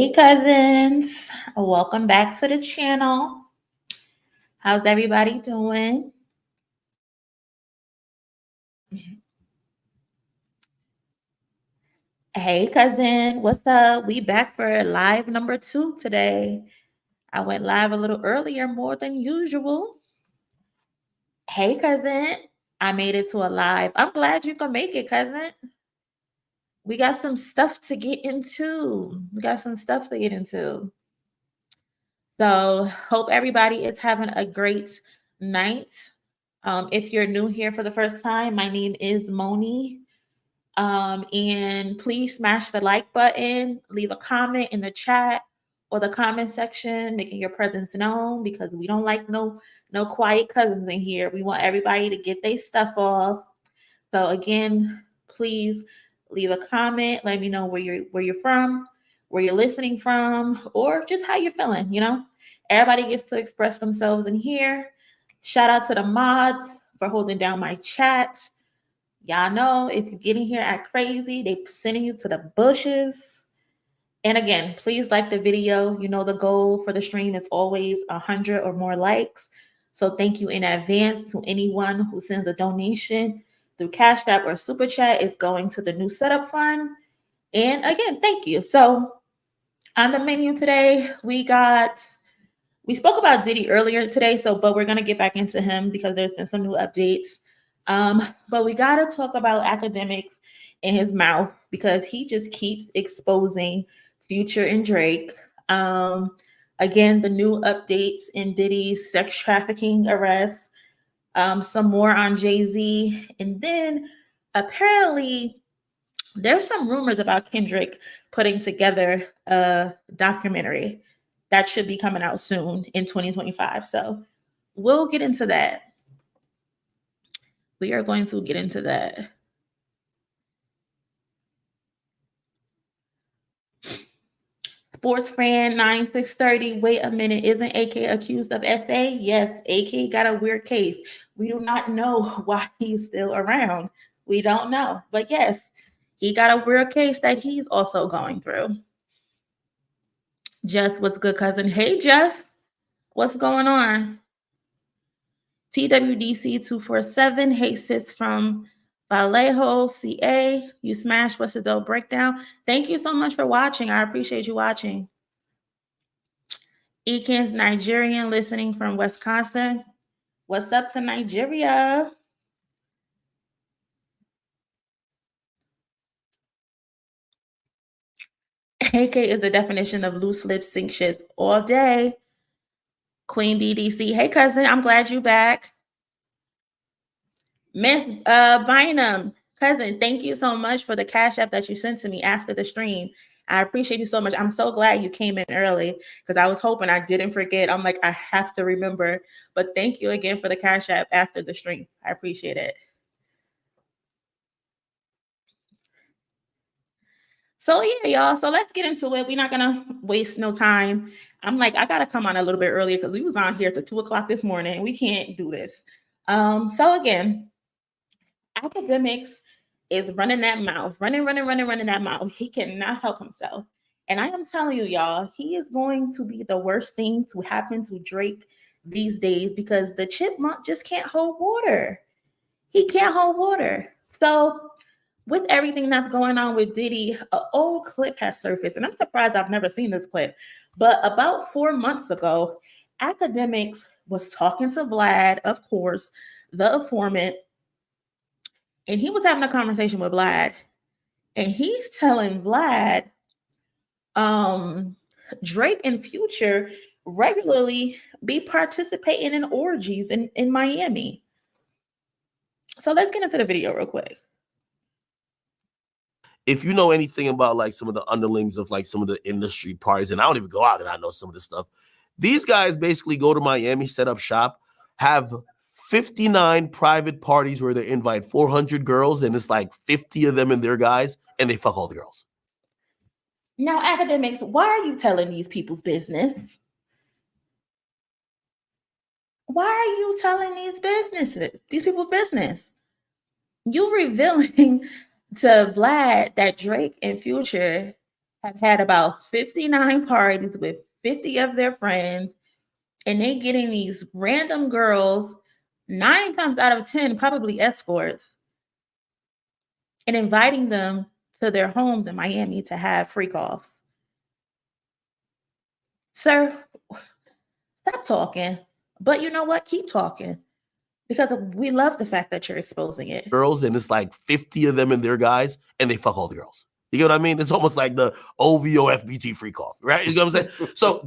Hey cousins, welcome back to the channel. How's everybody doing? Hey cousin, what's up? We back for live number 2 today. I went live a little earlier, more than usual. Hey cousin, I made it to a live. I'm glad you can make it, cousin. We got some stuff to get into. So hope everybody is having a great night. If you're new here for the first time, my name is Moni. And please smash the like button, leave a comment in the chat or the comment section, making your presence known because we don't like no quiet cousins in here. We want everybody to get their stuff off. So again, please leave a comment. Let me know where you're from, where you're listening from, or just how you're feeling. Everybody gets to express themselves in here. Shout out to the mods for holding down my chat. Y'all know if you get in here act crazy, they sending you to the bushes. And again, please like the video. You know the goal for the stream is always 100 or more likes. So thank you in advance to anyone who sends a donation through Cash App or Super Chat. Is going to the new setup fund. And again, thank you. So on the menu today, we spoke about Diddy earlier today, but we're going to get back into him because there's been some new updates. But we got to talk about Akademiks in his mouth because he just keeps exposing Future and Drake. Again, the new updates in Diddy's sex trafficking arrest, some more on Jay-Z, and then apparently there's some rumors about Kendrick putting together a documentary that should be coming out soon in 2025. So we'll get into that. We are going to get into that. Sports fan 9630. Wait a minute. Isn't AK accused of SA? Yes, AK got a weird case. We do not know why he's still around. We don't know. But yes, he got a weird case that he's also going through. Jess, what's good, cousin? Hey, Jess. What's going on? TWDC247. Hey, sis from Vallejo, CA. You smashed. What's the dope breakdown? Thank you so much for watching. I appreciate you watching. Ekin's Nigerian listening from Wisconsin. What's up to Nigeria? AK is the definition of loose lips, sink shit all day. Queen BDC. Hey, cousin. I'm glad you back. Miss Bynum. Cousin, thank you so much for the Cash App that you sent to me after the stream. I appreciate you so much. I'm so glad you came in early because I was hoping I didn't forget. I'm like, I have to remember. But thank you again for the Cash App after the stream. I appreciate it. So yeah, y'all. So let's get into it. We're not gonna waste no time. I'm like, I gotta come on a little bit earlier because we was on here till 2 o'clock this morning. We can't do this. So again, Akademiks is running that mouth, running that mouth. He cannot help himself. And I am telling you, y'all, he is going to be the worst thing to happen to Drake these days because the chipmunk just can't hold water. He can't hold water. So with everything that's going on with Diddy, an old clip has surfaced. And I'm surprised I've never seen this clip. But about 4 months ago, Akademiks was talking to Vlad, of course, the informant, and he was having a conversation with Vlad, and he's telling Vlad, Drake and Future regularly be participating in orgies in Miami. So let's get into the video real quick. If you know anything about like some of the underlings of like some of the industry parties, and I don't even go out and I know some of this stuff, these guys basically go to Miami, set up shop, have 59 private parties where they invite 400 girls, and it's like 50 of them and their guys, and they fuck all the girls. Now, Akademiks, why are you telling these people's business? Why are you telling these people's business? You revealing to Vlad that Drake and Future have had about 59 parties with 50 of their friends, and they getting these random girls, 9 times out of 10, probably escorts, and inviting them to their homes in Miami to have freak offs. Sir, stop talking. But you know what? Keep talking. Because we love the fact that you're exposing it. Girls, and it's like 50 of them and their guys, and they fuck all the girls. You get what I mean? It's almost like the OVO FBG freak off, right? You know what I'm saying? So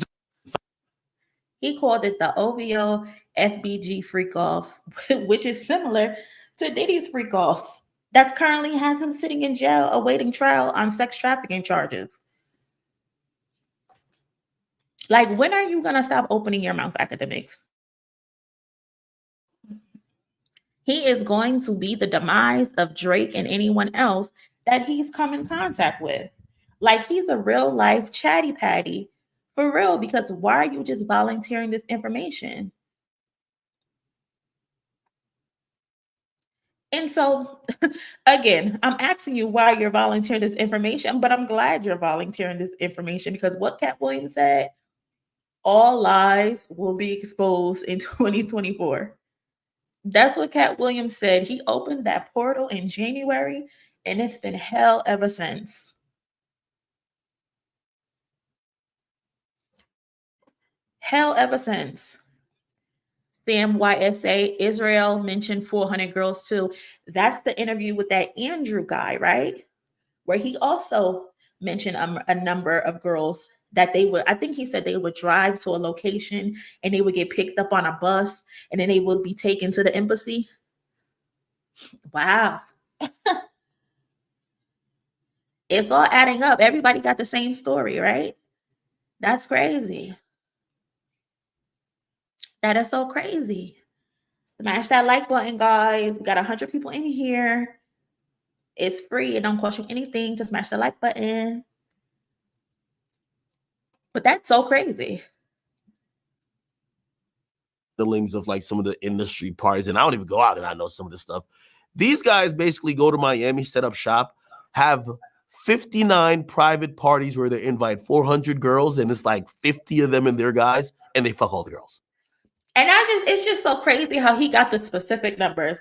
he called it the OVO FBG freak offs, which is similar to Diddy's freak offs. That currently has him sitting in jail awaiting trial on sex trafficking charges. Like, when are you gonna stop opening your mouth, Akademiks? He is going to be the demise of Drake and anyone else that he's come in contact with. Like, he's a real life chatty patty for real, because why are you just volunteering this information? And so, again, I'm asking you why you're volunteering this information, but I'm glad you're volunteering this information, because what Cat Williams said, all lies will be exposed in 2024. That's what Cat Williams said. He opened that portal in January, and it's been hell ever since. Hell ever since. Sam YSA, Israel mentioned 400 girls too. That's the interview with that Andrew guy, right? Where he also mentioned a number of girls that they would, I think he said they would drive to a location and they would get picked up on a bus and then they would be taken to the embassy. Wow. It's all adding up. Everybody got the same story, right? That's crazy. That is so crazy. Smash that like button, guys. We got 100 people in here. It's free. It don't cost you anything to smash the like button. But that's so crazy. The links of like some of the industry parties, and I don't even go out and I know some of this stuff. These guys basically go to Miami, set up shop, have 59 private parties where they invite 400 girls, and it's like 50 of them and their guys, and they fuck all the girls. And it's just so crazy how he got the specific numbers.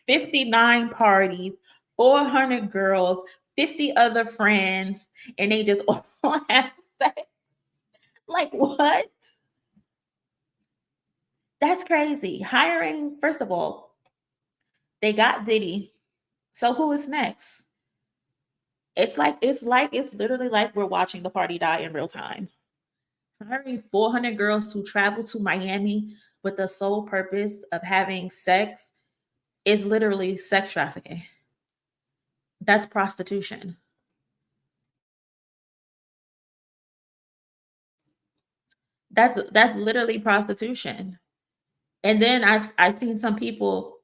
59 parties, 400 girls, 50 other friends, and they just all have sex. Like, what? That's crazy. Hiring, first of all, they got Diddy. So who is next? It's literally like we're watching the party die in real time. Hiring 400 girls to travel to Miami with the sole purpose of having sex is literally sex trafficking. That's prostitution. That's literally prostitution. And then I've seen some people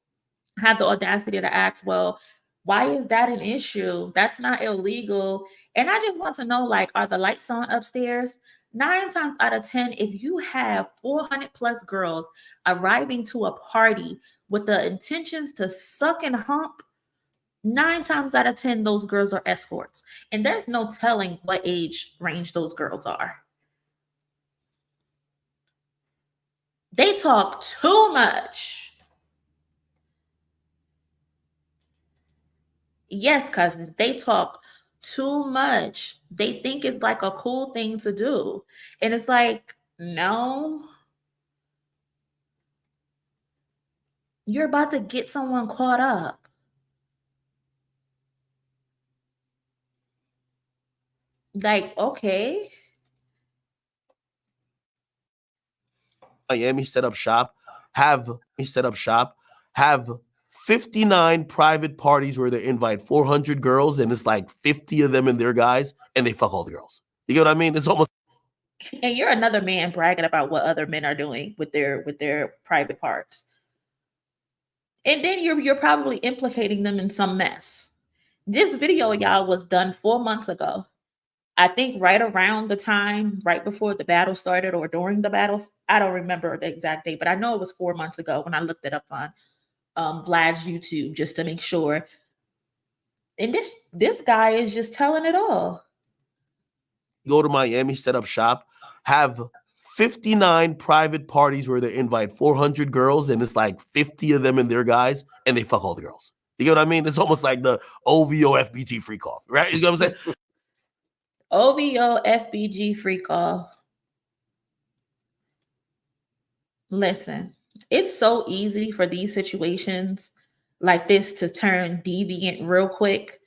have the audacity to ask, well, why is that an issue? That's not illegal. And I just want to know, like, are the lights on upstairs? 9 times out of 10, if you have 400 plus girls arriving to a party with the intentions to suck and hump, 9 times out of 10, those girls are escorts. And there's no telling what age range those girls are. They talk too much. Yes, cousin, they talk too much. They think it's like a cool thing to do. And it's like, no, you're about to get someone caught up. Like, okay. Miami, set up shop, have 59 private parties where they invite 400 girls, and it's like 50 of them and their guys, and they fuck all the girls. You get what I mean? It's almost. And you're another man bragging about what other men are doing with their private parts. And then you're probably implicating them in some mess. This video, y'all, was done 4 months ago. I think right around the time, right before the battle started or during the battles. I don't remember the exact date, but I know it was 4 months ago when I looked it up on Vlad's YouTube just to make sure. And this guy is just telling it all. go to Miami, set up shop, have 59 private parties where they invite 400 girls, and it's like 50 of them and their guys, and they fuck all the girls. You get what I mean? It's almost like the OVO FBG freak off, right? You know what I'm saying? OVO FBG freak off. Listen, it's so easy for these situations like this to turn deviant real quick.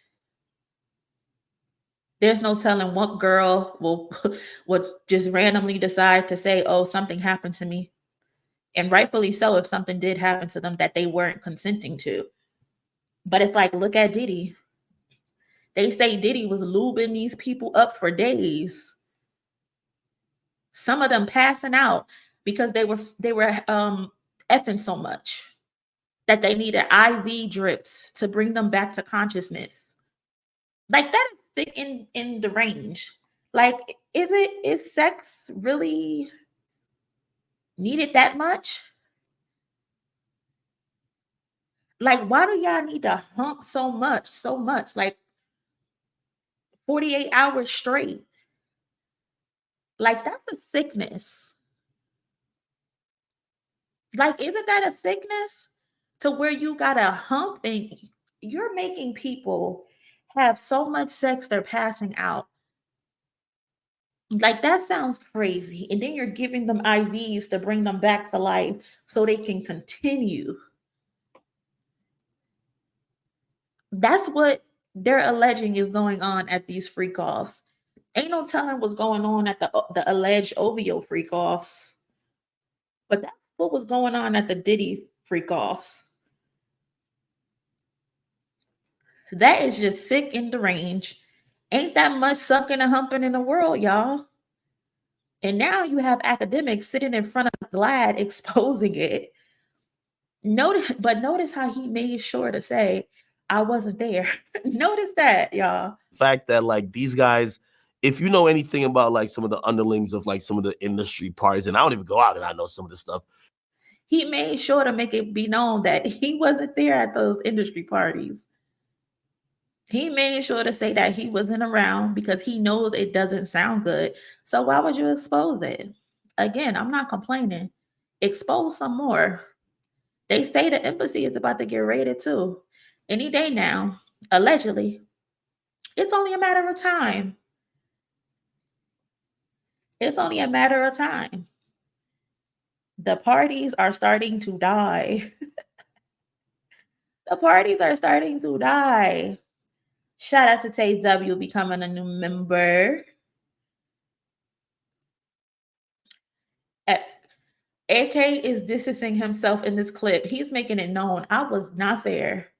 There's no telling what girl would just randomly decide to say, oh, something happened to me. And rightfully so, if something did happen to them that they weren't consenting to. But it's like, look at Diddy. They say Diddy was lubing these people up for days. Some of them passing out because they were effing so much that they needed IV drips to bring them back to consciousness. Like, that is thick in the range. Like, is sex really needed that much? Like, why do y'all need to hump so much? Like 48 hours straight. Like, that's a sickness. Like, isn't that a sickness to where you gotta hump and you're making people have so much sex they're passing out? Like, that sounds crazy. And then you're giving them IVs to bring them back to life so they can continue. That's what they're alleging is going on at these freak offs. Ain't no telling what's going on at the alleged OVO freak offs. But that's what was going on at the Diddy freak offs. That is just sick in the range. Ain't that much sucking and humping in the world, y'all. And now you have Akademiks sitting in front of Glad exposing it. Notice how he made sure to say, I wasn't there. Notice that, y'all. The fact that like these guys, if you know anything about like some of the underlings of like some of the industry parties, and I don't even go out and I know some of this stuff. He made sure to make it be known that he wasn't there at those industry parties. He made sure to say that he wasn't around because he knows it doesn't sound good. So why would you expose it? Again, I'm not complaining. Expose some more. They say the embassy is about to get raided too. Any day now, allegedly. It's only a matter of time. It's only a matter of time. The parties are starting to die. The parties are starting to die. Shout out to Tay W becoming a new member. AK is distancing himself in this clip. He's making it known. I was not there.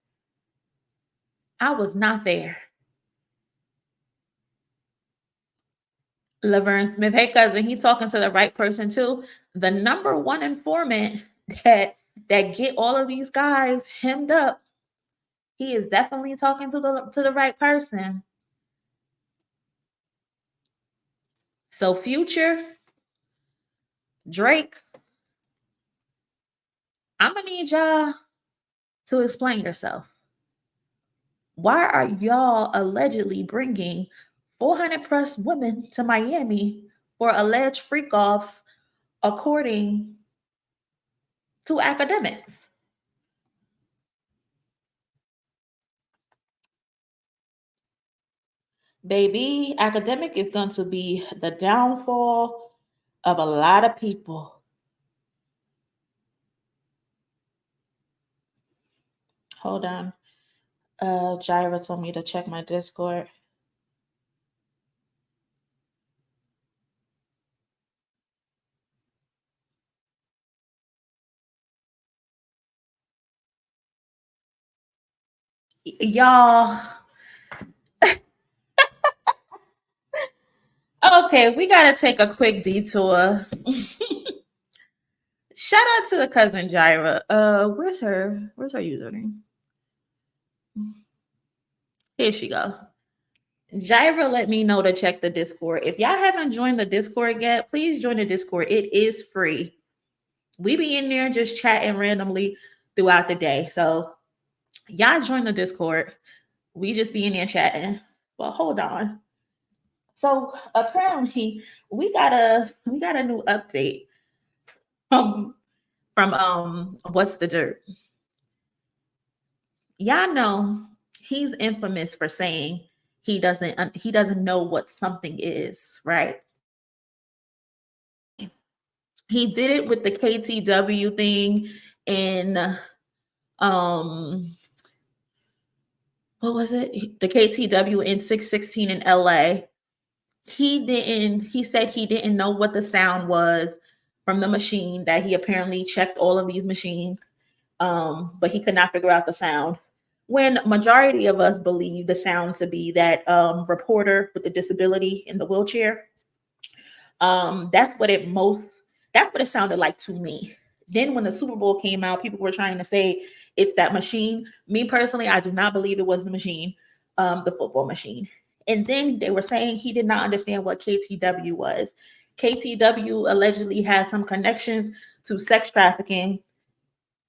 I was not there. Laverne Smith, hey cousin, he talking to the right person too. The number one informant that get all of these guys hemmed up. He is definitely talking to the right person. So Future, Drake, I'm gonna need y'all to explain yourself. Why are y'all allegedly bringing 400 plus women to Miami for alleged freak offs, according to Akademiks? Baby, Akademiks is going to be the downfall of a lot of people. Hold on. Jaira told me to check my Discord. Y'all. Okay, we gotta take a quick detour. Shout out to the cousin Jaira. Where's her username? Here she go. Jaira let me know to check the Discord. If y'all haven't joined the Discord yet, please join the Discord. It is free. We be in there just chatting randomly throughout the day. So y'all join the Discord. We just be in there chatting. Well, hold on. So apparently we got a new update from what's the dirt. Y'all know he's infamous for saying he doesn't know what something is, right? He did it with the KTW thing in um what was it? The KTW in 616 in LA. He said he didn't know what the sound was from the machine, that he apparently checked all of these machines, but he could not figure out the sound. When majority of us believe the sound to be that reporter with the disability in the wheelchair, that's what it sounded like to me. Then when the Super Bowl came out, people were trying to say it's that machine. Me personally, I do not believe it was the machine, the football machine. And then they were saying he did not understand what KTW was. KTW allegedly has some connections to sex trafficking,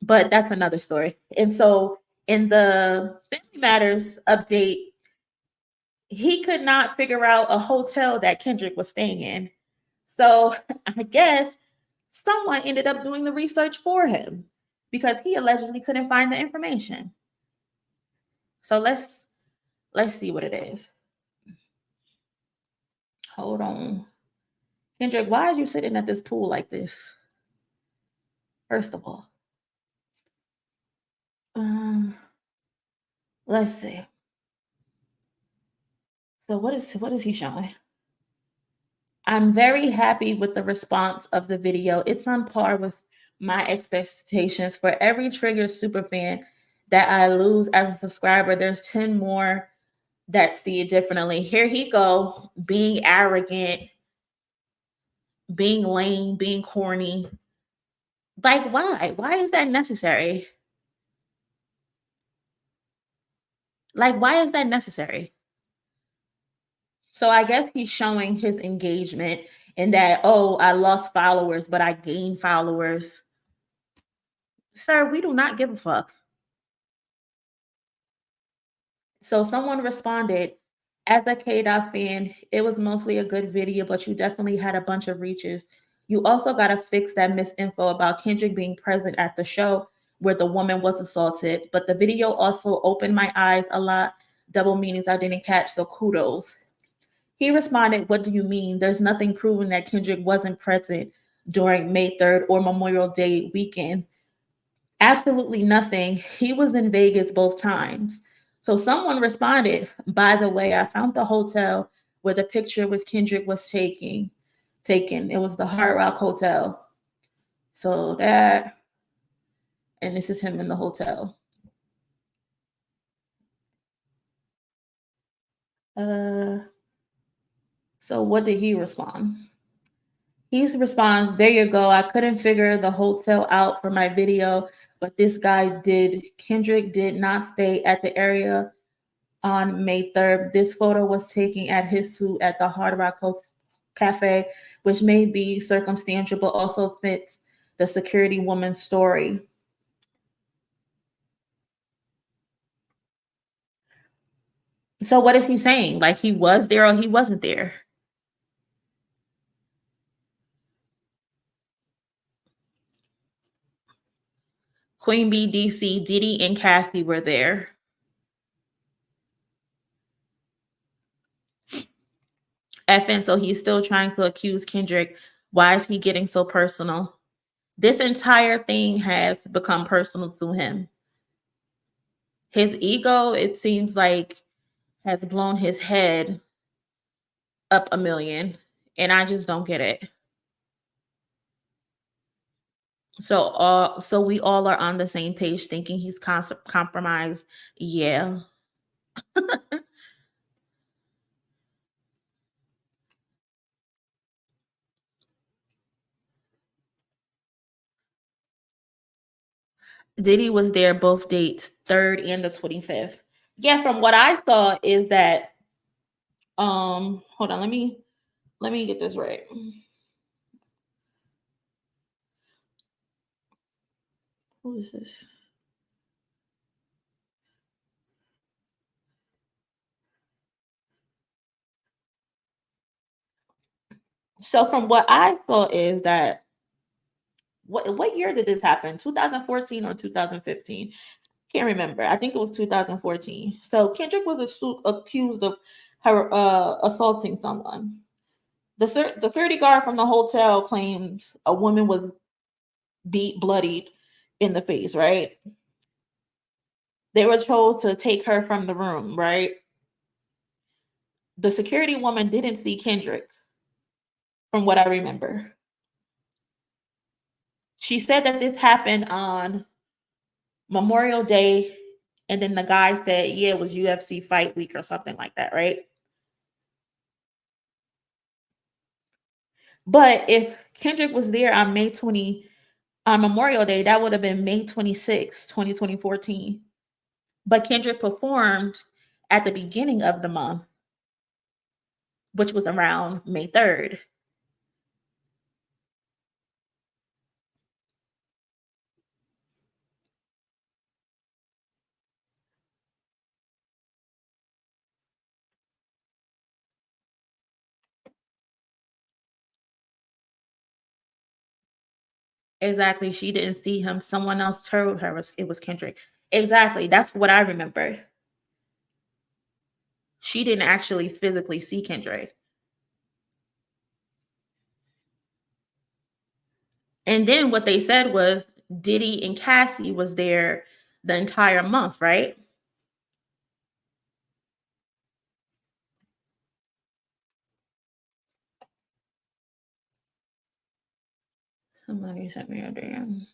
but that's another story. And so in the Family Matters update, he could not figure out a hotel that Kendrick was staying in. So I guess someone ended up doing the research for him because he allegedly couldn't find the information. So let's see what it is. Hold on. Kendrick, why are you sitting at this pool like this? First of all. Um, let's see. So what is he showing? I'm very happy with the response of the video. It's on par with my expectations. For every trigger super fan that I lose as a subscriber, there's 10 more that see it differently. Here he go, being arrogant, being lame, being corny. Like, why? Why is that necessary? Like, why is that necessary? So I guess he's showing his engagement in that, oh, I lost followers, but I gained followers. Sir, we do not give a fuck. So someone responded, as a K-Dot fan, it was mostly a good video, but you definitely had a bunch of reaches. You also got to fix that misinfo about Kendrick being present at the show where the woman was assaulted. But the video also opened my eyes a lot. Double meanings I didn't catch, so kudos. He responded, what do you mean? There's nothing proving that Kendrick wasn't present during May 3rd or Memorial Day weekend. Absolutely nothing. He was in Vegas both times. So someone responded, by the way, I found the hotel where the picture with Kendrick was taken. It was the Hard Rock Hotel. So that, and this is him in the hotel. So what did he respond? He responds, there you go. I couldn't figure the hotel out for my video, but this guy did. Kendrick did not stay at the area on May 3rd. This photo was taken at his suite at the Hard Rock Cafe, which may be circumstantial, but also fits the security woman's story. So what is he saying? Like he was there or he wasn't there? Queen Bee, DC, Diddy, and Cassie were there. FN, so he's still trying to accuse Kendrick. Why is he getting so personal? This entire thing has become personal to him. His ego, it seems like, has blown his head up a million, and I just don't get it. So we all are on the same page, thinking he's compromised. Yeah. Diddy was there both dates, 3rd and the 25th. Yeah, from what I saw is that hold on, let me get this right. Who is this? So from what I saw is that what year did this happen? 2014 or 2015? Can't remember. I think it was 2014. So Kendrick was accused of her assaulting someone. The security guard from the hotel claims a woman was beat bloodied in the face, right? They were told to take her from the room, right? The security woman didn't see Kendrick, from what I remember. She said that this happened on Memorial Day, and then the guy said, yeah, it was UFC fight week or something like that, right? But if Kendrick was there on on Memorial Day, that would have been May 26, 2014. But Kendrick performed at the beginning of the month, which was around May 3rd. Exactly. She didn't see him. Someone else told her it was Kendrick. Exactly. That's what I remember. She didn't actually physically see Kendrick. And then what they said was Diddy and Cassie was there the entire month, right? Somebody sent me a DM.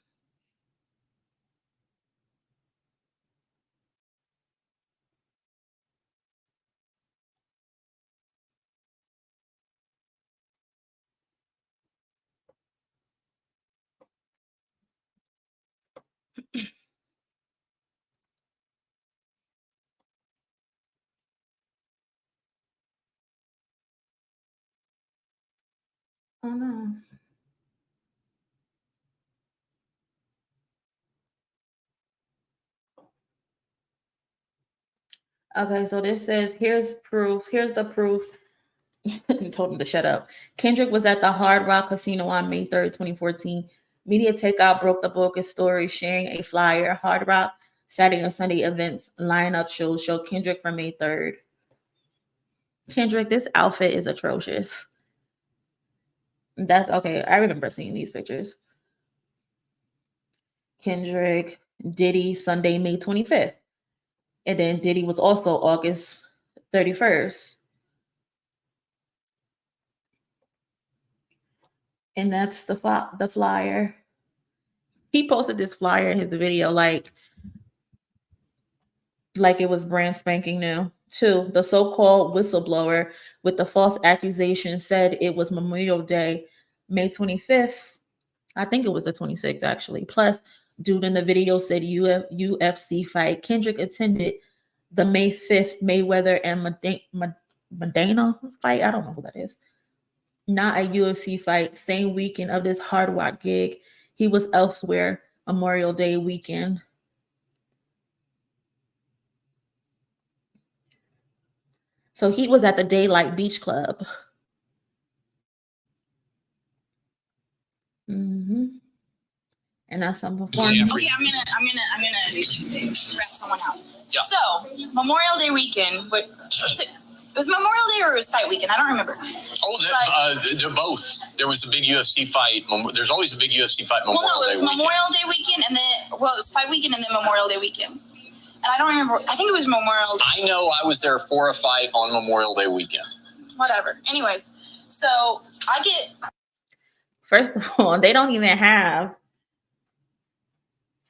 Oh no. Okay, so this says here's proof. Here's the proof. Told him to shut up. Kendrick was at the Hard Rock Casino on May 3rd, 2014. Media Takeout broke the bogus story, sharing a flyer. Hard Rock Saturday and Sunday events lineup show Kendrick for May 3rd. Kendrick, this outfit is atrocious. That's okay. I remember seeing these pictures. Kendrick, Diddy, Sunday, May 25th. And then Diddy was also August 31st. And that's the flyer. He posted this flyer in his video like it was brand spanking new. 2, the so-called whistleblower with the false accusation said it was Memorial Day, May 25th. I think it was the 26th actually. Plus, dude in the video said UFC fight. Kendrick attended the May 5th Mayweather and Medina fight. I don't know who that is. Not a UFC fight. Same weekend of this Hard Rock gig. He was elsewhere Memorial Day weekend. So he was at the Daylight Beach Club. Mm-hmm. And that's some performance. Okay, I'm gonna rat someone out. Yeah. So Memorial Day weekend, but it was Memorial Day or it was fight weekend? I don't remember. Oh, they're both. There was a big UFC fight. There's always a big UFC fight. It was Memorial Day weekend, and then it was fight weekend, and then Memorial Day weekend. And I don't remember. I think it was Memorial Day. I know I was there for a fight on Memorial Day weekend. Whatever. Anyways, so I get. First of all, they don't even have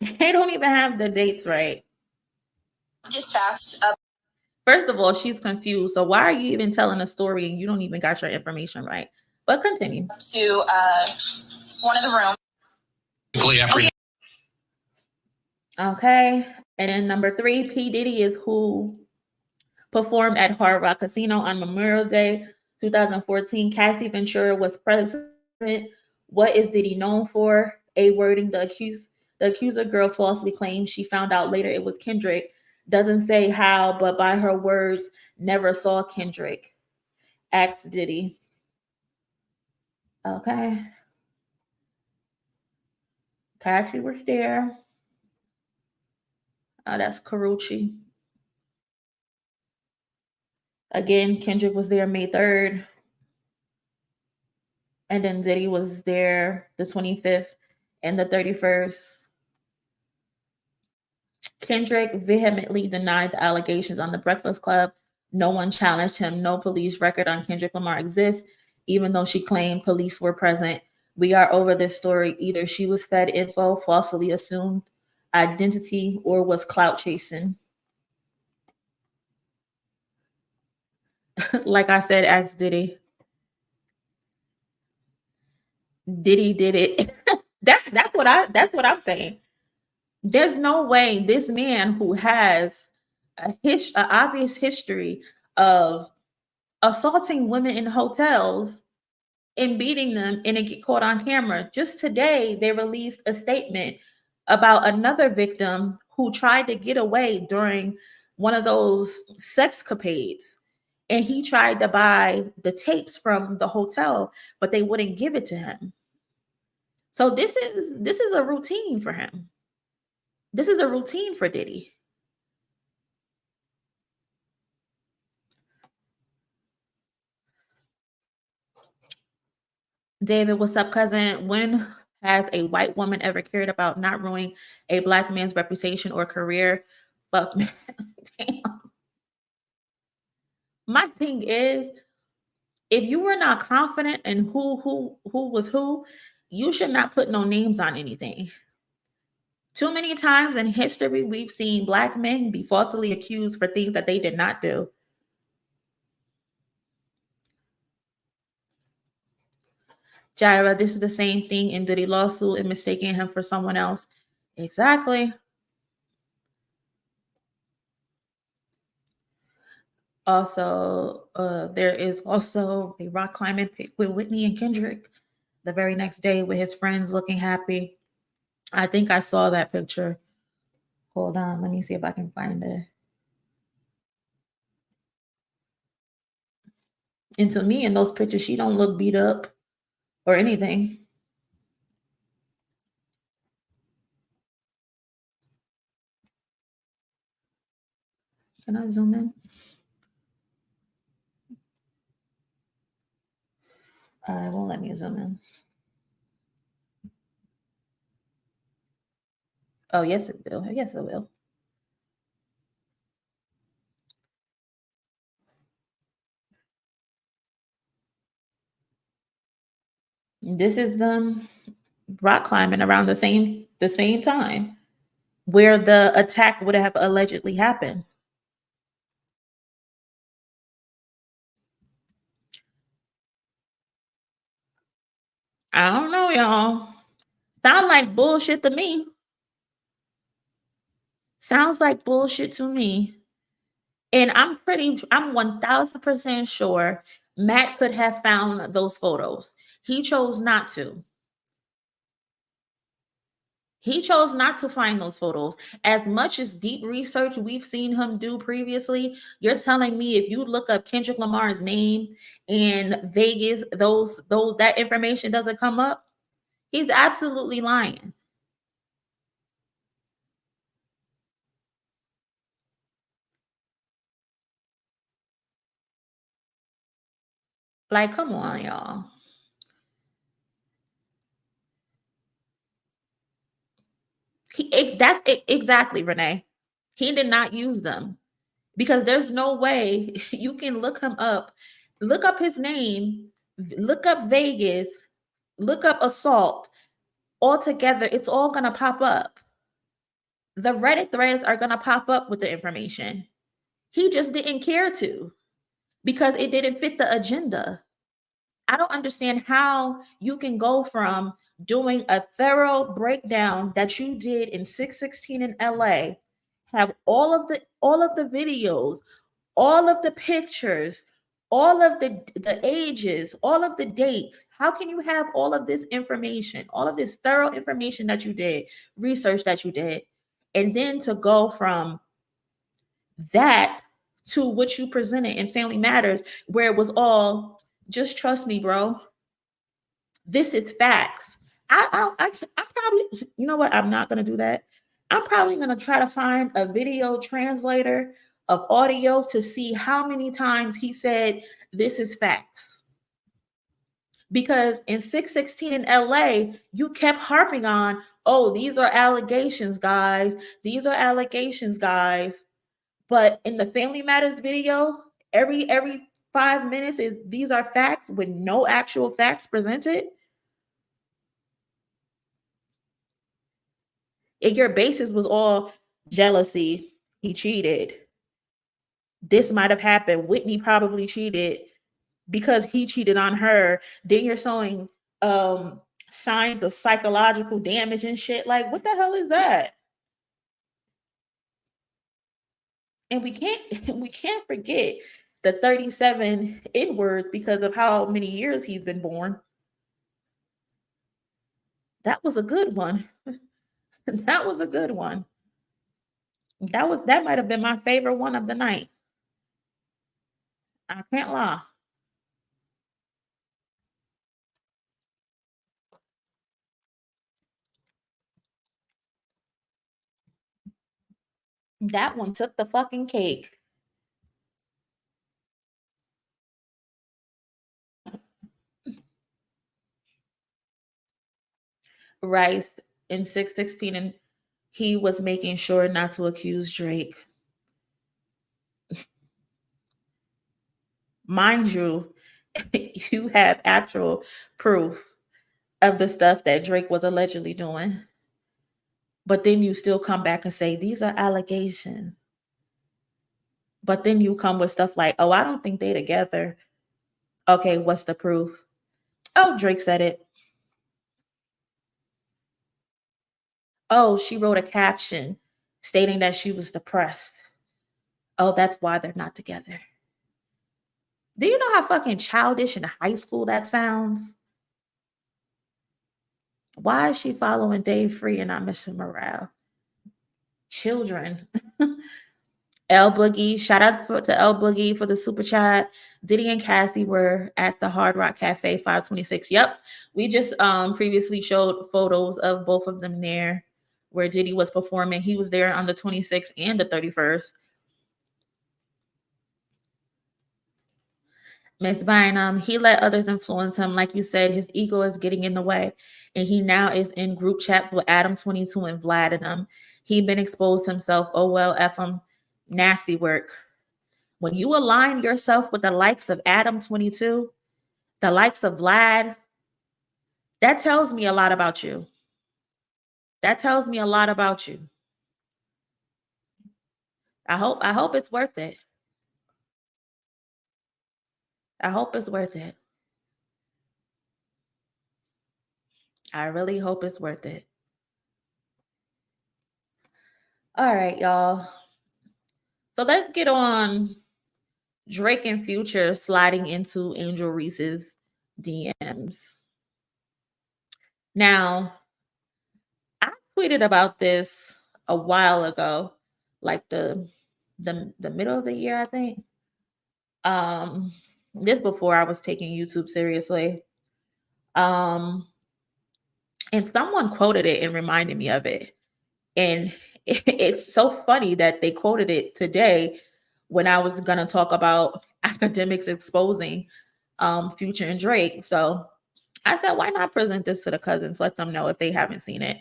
the dates right. Dispatched. First of all, she's confused. So why are you even telling a story and you don't even got your information right? But continue. To one of the rooms. Okay. And then number 3, P. Diddy is who performed at Hard Rock Casino on Memorial Day 2014. Cassie Ventura was present. What is Diddy known for? A-wording the accuser girl falsely claims she found out later it was Kendrick. Doesn't say how, but by her words, never saw Kendrick. Asked Diddy. Okay. Cassie was there. Oh, that's Karuchi. Again, Kendrick was there May 3rd. And then Diddy was there the 25th and the 31st. Kendrick vehemently denied the allegations on the Breakfast Club. No one challenged him. No police record on Kendrick Lamar exists, even though she claimed police were present. We are over this story. Either she was fed info, falsely assumed identity, or was clout chasing. Like I said, ask Diddy. Diddy did it. that's what I'm saying. There's no way this man who has an obvious history of assaulting women in hotels and beating them and it get caught on camera. Just today, they released a statement about another victim who tried to get away during one of those sexcapades. And he tried to buy the tapes from the hotel, but they wouldn't give it to him. So this is a routine for him. This is a routine for Diddy. David, what's up, cousin? When has a white woman ever cared about not ruining a black man's reputation or career? Fuck, man. Damn. My thing is, if you were not confident in who was who, you should not put no names on anything. Too many times in history, we've seen black men be falsely accused for things that they did not do. Jaira, this is the same thing in Diddy lawsuit and mistaking him for someone else. Exactly. Also, there is also a rock climbing pic with Whitney and Kendrick the very next day with his friends looking happy. I think I saw that picture. Hold on, let me see if I can find it. And to me, in those pictures, she don't look beat up or anything. Can I zoom in? It won't let me zoom in. Oh, yes, it will. Yes, it will. This is them rock climbing around the same time where the attack would have allegedly happened. I don't know, y'all. Sound like bullshit to me. Sounds like bullshit to me. And I'm 1000% sure Matt could have found those photos. He chose not to. He chose not to find those photos. As much as deep research we've seen him do previously, you're telling me if you look up Kendrick Lamar's name in Vegas, that information doesn't come up? He's absolutely lying. Like, come on, y'all. That's it, exactly, Renee. He did not use them because there's no way you can look him up, look up his name, look up Vegas, look up assault. All together, it's all going to pop up. The Reddit threads are going to pop up with the information. He just didn't care to because it didn't fit the agenda. I don't understand how you can go from doing a thorough breakdown that you did in 616 in LA, have all of the videos, all of the pictures, all of the ages, all of the dates. How can you have all of this information, all of this thorough information that you did, research that you did, and then to go from that to what you presented in Family Matters, where it was all just trust me, bro. This is facts. I'm probably, you know what? I'm not going to do that. I'm probably going to try to find a video translator of audio to see how many times he said, this is facts. Because in 616 in LA, you kept harping on, oh, these are allegations, guys. These are allegations, guys. But in the Family Matters video, every 5 minutes is these are facts with no actual facts presented. If your basis was all jealousy, he cheated. This might have happened. Whitney probably cheated because he cheated on her. Then you're showing signs of psychological damage and shit. Like, what the hell is that? And we can't forget the 37 N-words because of how many years he's been born. That was a good one. That was a good one. That might have been my favorite one of the night. I can't lie. That one took the fucking cake. Rice in 616, and he was making sure not to accuse Drake. Mind you, you have actual proof of the stuff that Drake was allegedly doing. But then you still come back and say, these are allegations. But then you come with stuff like, oh, I don't think they together. Okay, what's the proof? Oh, Drake said it. Oh, she wrote a caption stating that she was depressed. Oh, that's why they're not together. Do you know how fucking childish in high school that sounds? Why is she following Dave Free and not Mr. Morale? Children. L Boogie, shout out to L Boogie for the super chat. Diddy and Cassie were at the Hard Rock Cafe 526. Yep, we just previously showed photos of both of them there where Diddy was performing. He was there on the 26th and the 31st. Miss Bynum, he let others influence him. Like you said, his ego is getting in the way. And he now is in group chat with Adam22 and Vlad and them. He been exposed himself. Oh, well, F him. Nasty work. When you align yourself with the likes of Adam22, the likes of Vlad, that tells me a lot about you. That tells me a lot about you. I hope it's worth it. I hope it's worth it. I really hope it's worth it. All right, y'all. So let's get on Drake and Future sliding into Angel Reese's DMs. Now, I tweeted about this a while ago, like the middle of the year, I think. This before I was taking YouTube seriously. And someone quoted it and reminded me of it. And it's so funny that they quoted it today when I was going to talk about Akademiks exposing Future and Drake. So I said, why not present this to the cousins? Let them know if they haven't seen it.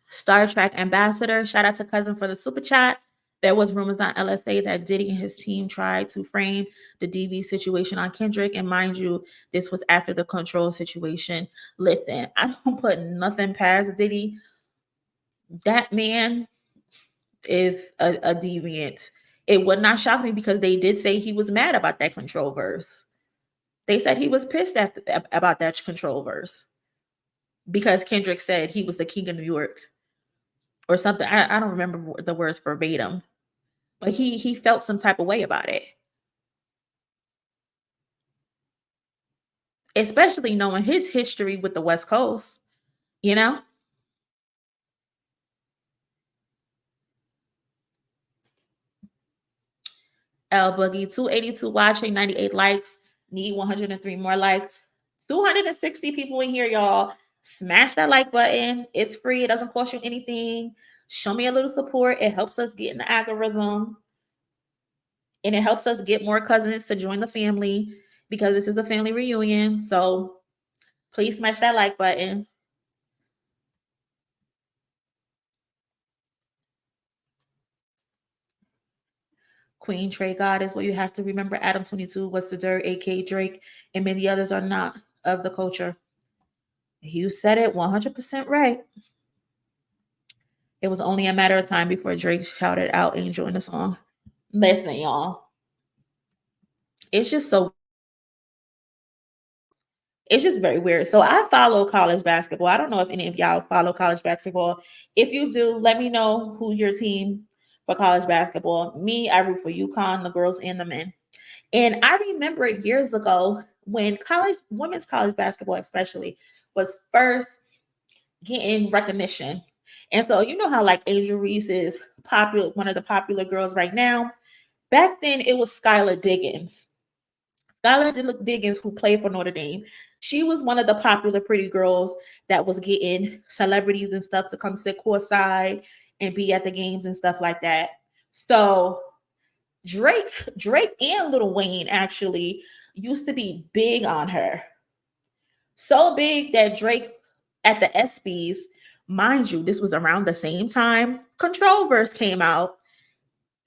Star Trek ambassador, shout out to cousin for the super chat. There was rumors on LSA that Diddy and his team tried to frame the DV situation on Kendrick. And mind you, this was after the control situation. Listen, I don't put nothing past Diddy. That man is a deviant. It would not shock me because they did say he was mad about that control verse. They said he was pissed about that control verse because Kendrick said he was the king of New York or something. I don't remember the words verbatim, but he felt some type of way about it. Especially knowing his history with the West Coast, you know? L Boogie, 282 watching, 98 likes. Need 103 more likes. 260 people in here, y'all. Smash that like button. It's free. It doesn't cost you anything. Show me a little support. It helps us get in the algorithm. And it helps us get more cousins to join the family because this is a family reunion. So please smash that like button. Queen Trey Goddess, what you have to remember, Adam 22 was the dirt, aka Drake, and many others are not of the culture. You said it 100% right. It was only a matter of time before Drake shouted out Angel in the song. Listen, y'all. It's just very weird. So I follow college basketball. I don't know if any of y'all follow college basketball. If you do, let me know who your team for college basketball. Me, I root for UConn, the girls and the men. And I remember years ago when women's college basketball especially was first getting recognition. And so you know how like Angel Reese is popular, one of the popular girls right now. Back then it was Skylar Diggins. Skylar Diggins, who played for Notre Dame. She was one of the popular pretty girls that was getting celebrities and stuff to come sit courtside and be at the games and stuff like that. So Drake and Lil Wayne actually used to be big on her. So big that Drake at the ESPYs, mind you, this was around the same time Controlverse came out.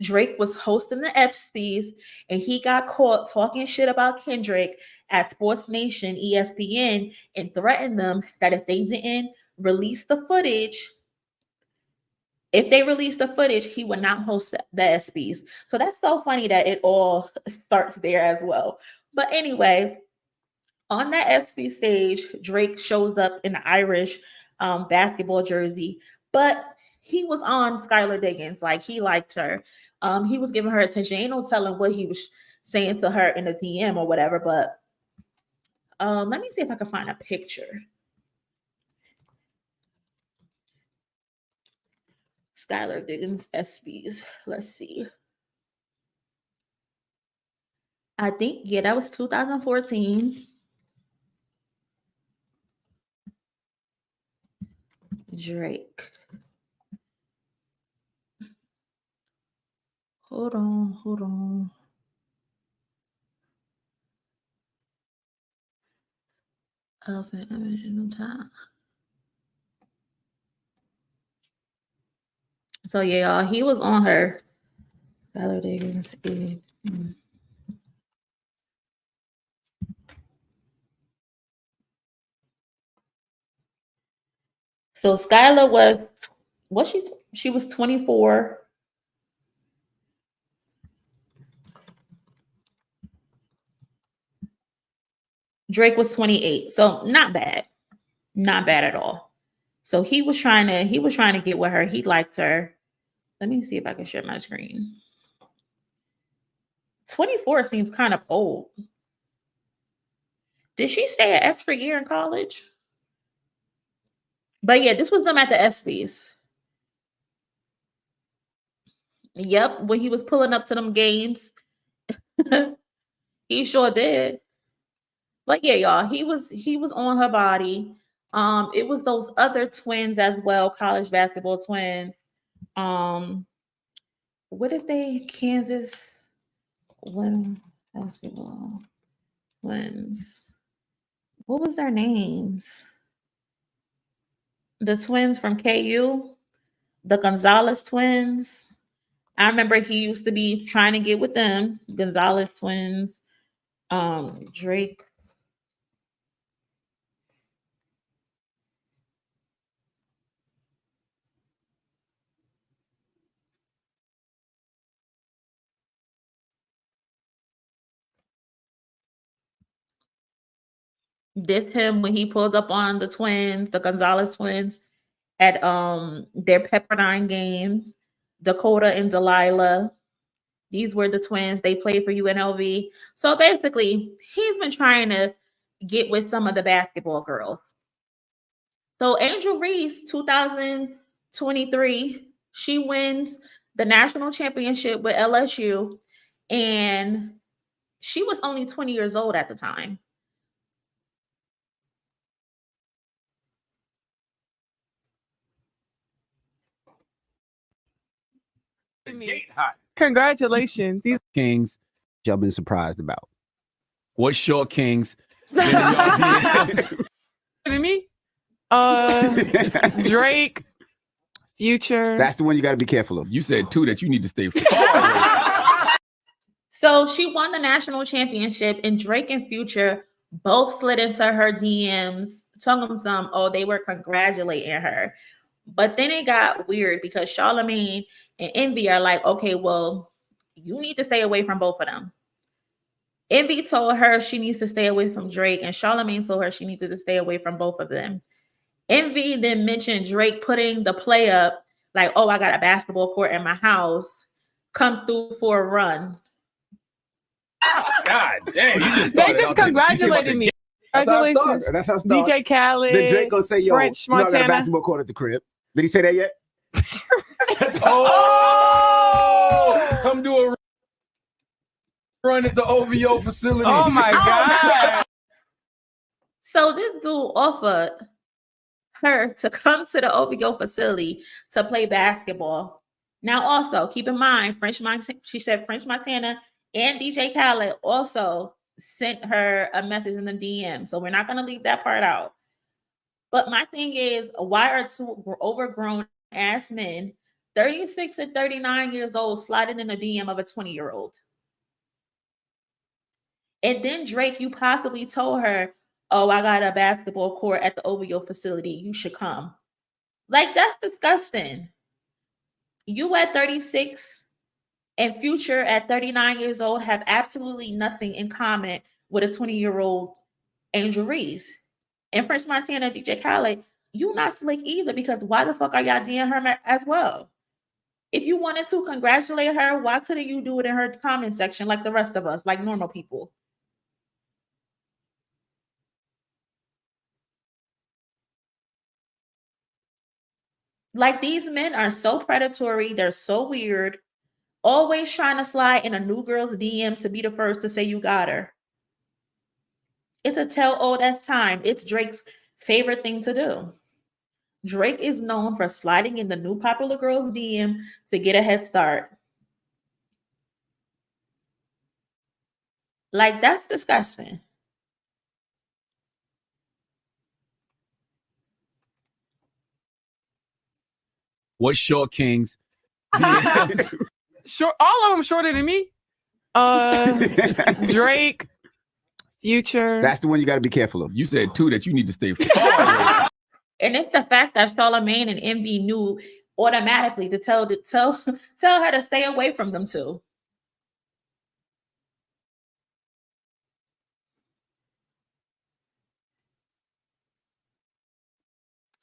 Drake was hosting the ESPYs and he got caught talking shit about Kendrick at Sports Nation, ESPN, and threatened them that if they didn't release the footage, he would not host the ESPYs. So that's so funny that it all starts there as well. But anyway, on that ESPY stage, Drake shows up in the Irish basketball jersey, but he was on Skylar Diggins. Like, he liked her. He was giving her attention. Ain't no telling what he was saying to her in the DM or whatever, but let me see if I can find a picture. Skylar Diggins ESPYs. Let's see. I think, yeah, that was 2014. Drake. Hold on. So yeah, he was on her. Skylar Diggins. So Skylar was she was 24. Drake was 28. So not bad. Not bad at all. So he was trying to get with her. He liked her. Let me see if I can share my screen. 24 seems kind of old. Did she stay an extra year in college? But yeah, this was them at the ESPYs. Yep, when he was pulling up to them games. He sure did. But yeah, y'all, he was on her body. It was those other twins as well, college basketball twins. What did they? Kansas women basketball twins. What was their names? The twins from KU, the Gonzalez twins. I remember he used to be trying to get with them, Gonzalez twins. Drake. This him when he pulled up on the twins, the Gonzalez twins, at their Pepperdine game. Dakota and Delilah. These were the twins. They played for UNLV. So basically, he's been trying to get with some of the basketball girls. So Angel Reese, 2023, she wins the national championship with LSU. And She was only 20 years old at the time. Congratulations. These kings y'all been surprised about. What short kings? Me? Drake, Future. That's the one you got to be careful of. You said two that you need to stay far. So she won the national championship, and Drake and Future both slid into her DMs, telling them they were congratulating her. But then it got weird because Charlamagne and Envy are like, okay, well, you need to stay away from both of them. Envy told her she needs to stay away from Drake, and Charlamagne told her she needed to stay away from both of them. Envy then mentioned Drake putting the play up, like, oh, I got a basketball court in my house. Come through for a run. God damn. They just congratulated me. Congratulations. That's how it started. DJ Khaled. Then Drake gonna say, yo, French Montana. I got a basketball court at the crib. Did he say that yet? Come do a run at the OVO facility. Oh my God. So this dude offered her to come to the OVO facility to play basketball. Now, also keep in mind, she said French Montana and DJ Khaled also sent her a message in the DM. So we're not going to leave that part out. But my thing is, why are two overgrown ass men, 36 and 39 years old, sliding in the DM of a 20-year-old? And then Drake, you possibly told her, oh, I got a basketball court at the OVO facility. You should come. Like, that's disgusting. You at 36 and Future at 39 years old have absolutely nothing in common with a 20-year-old Angel Reese. And French Montana, DJ Khaled, you not slick either, because why the fuck are y'all DMing her as well? If you wanted to congratulate her, why couldn't you do it in her comment section like the rest of us, like normal people? Like, these men are so predatory. They're so weird. Always trying to slide in a new girl's DM to be the first to say you got her. It's a tell old as time. It's Drake's favorite thing to do. Drake is known for sliding in the new popular girl's DM to get a head start. Like, that's disgusting. What short kings? Short, all of them shorter than me. Drake, Future. That's the one you got to be careful of. You said two that you need to stay far. And it's the fact that Charlamagne and Envy knew automatically to tell her to stay away from them two.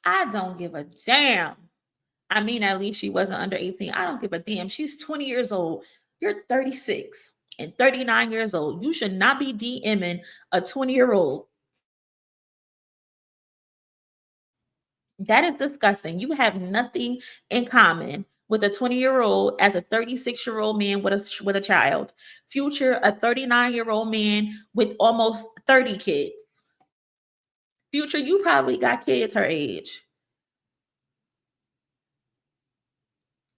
I don't give a damn. I mean, at least she wasn't under 18. I don't give a damn. She's 20 years old. You're 36 and 39 years old. You should not be DMing a 20-year-old. That is disgusting. You have nothing in common with a 20-year-old as a 36-year-old man with a child. Future, a 39-year-old man with almost 30 kids. Future, you probably got kids her age.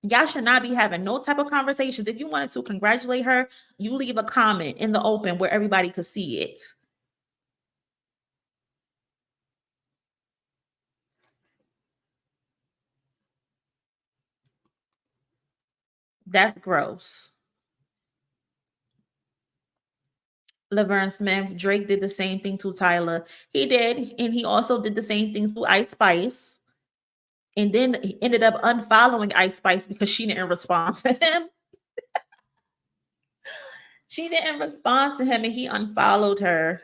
Y'all should not be having no type of conversations. If you wanted to congratulate her, you leave a comment in the open where everybody could see it. That's gross. Laverne Smith, Drake did the same thing to Tyler. He did, and he also did the same thing to Ice Spice. And then he ended up unfollowing Ice Spice because she didn't respond to him. She didn't respond to him, and he unfollowed her.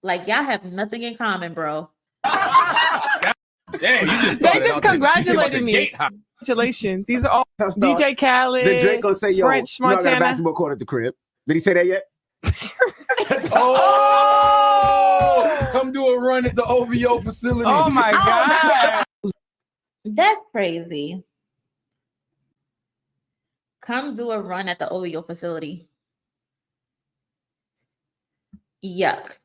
Like, y'all have nothing in common, bro. Damn, they just congratulated me. Congratulations. These are all DJ Khaled. Then Drake gonna say, yo, French Montana. I got a basketball court at the crib. Did he say that yet? Come do a run at the OVO facility. Oh my God. That's crazy. Come do a run at the OVO facility. Yuck.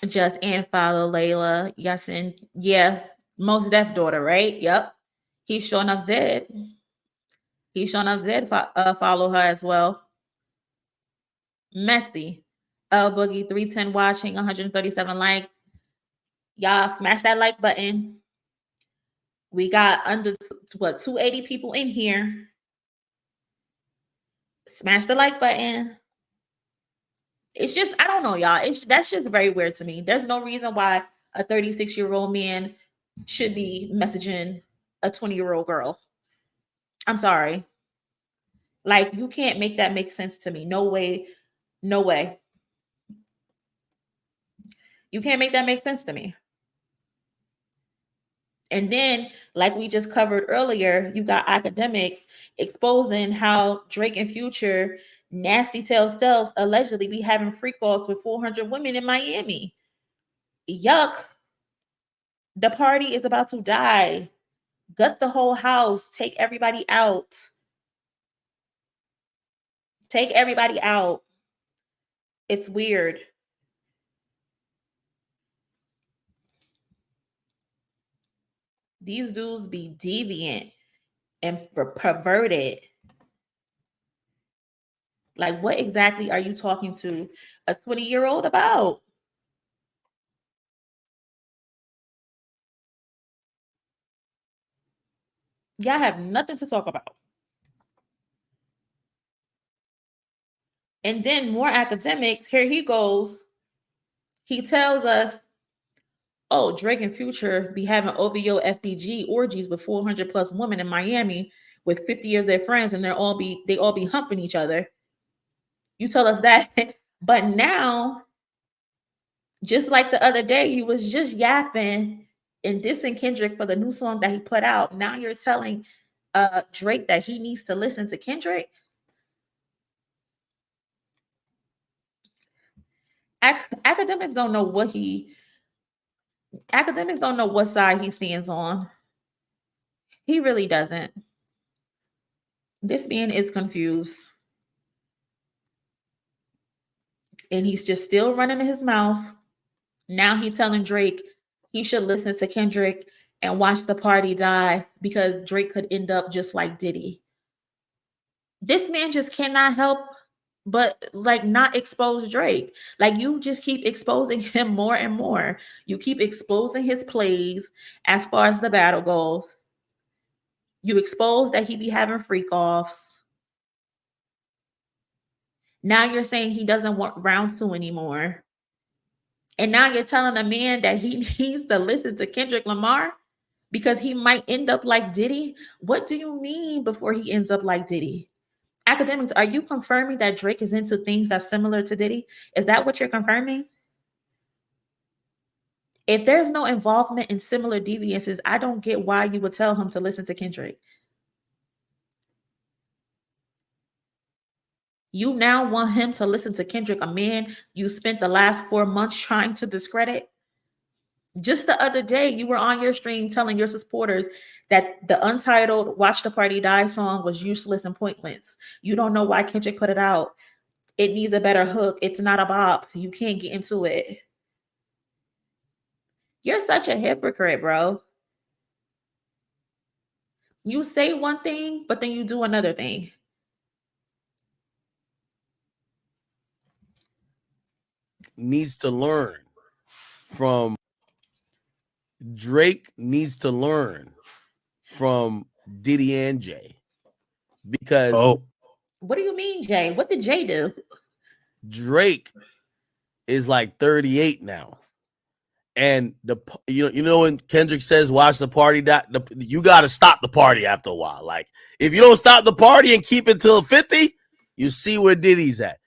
Just and follow Layla. Yes, and yeah, most deaf daughter, right? Yep. He's showing up Zed. He's showing up Zed follow her as well. Messy. Boogie 310 watching, 137 likes. Y'all smash that like button. We got under 280 people in here. Smash the like button. It's just, I don't know, y'all. That's just very weird to me. There's no reason why a 36-year-old man should be messaging a 20-year-old girl. I'm sorry. Like, you can't make that make sense to me. No way. No way. You can't make that make sense to me. And then, like we just covered earlier, you got Akademiks exposing how Drake and Future nasty tail selves allegedly be having freak offs with 400 women in Miami. Yuck. The party is about to die. Gut the whole house. Take everybody out. Take everybody out. It's weird. These dudes be deviant and perverted. Like, what exactly are you talking to a 20-year-old about? Y'all have nothing to talk about. And then more Akademiks. Here he goes. He tells us, oh, Drake and Future be having OVO FBG orgies with 400 plus women in Miami with 50 of their friends, and they all be humping each other. You tell us that. But now, just like the other day, you was just yapping and dissing Kendrick for the new song that he put out. Now you're telling Drake that he needs to listen to Kendrick. Akademiks don't know what Akademiks don't know what side he stands on. He really doesn't. This man is confused. And he's just still running his mouth. Now he's telling Drake he should listen to Kendrick and watch the party die because Drake could end up just like Diddy. This man just cannot help but like not expose Drake. Like, you just keep exposing him more and more. You keep exposing his plays as far as the battle goes. You expose that he be having freak offs. Now you're saying he doesn't want round 2 anymore. And now you're telling a man that he needs to listen to Kendrick Lamar because he might end up like Diddy. What do you mean before he ends up like Diddy? Akademiks, are you confirming that Drake is into things that's similar to Diddy? Is that what you're confirming? If there's no involvement in similar deviances, I don't get why you would tell him to listen to Kendrick. You now want him to listen to Kendrick, a man you spent the last 4 months trying to discredit? Just the other day, you were on your stream telling your supporters that the untitled Watch the Party Die song was useless and pointless. You don't know why Kendrick put it out. It needs a better hook. It's not a bop. You can't get into it. You're such a hypocrite, bro. You say one thing, but then you do another thing. Needs to learn from Drake needs to learn from Diddy and Jay, because what do you mean, Jay? What did Jay do? Drake is like 38 now, and you know when Kendrick says watch the party, you got to stop the party after a while. Like, if you don't stop the party and keep it till 50, you see where Diddy's at.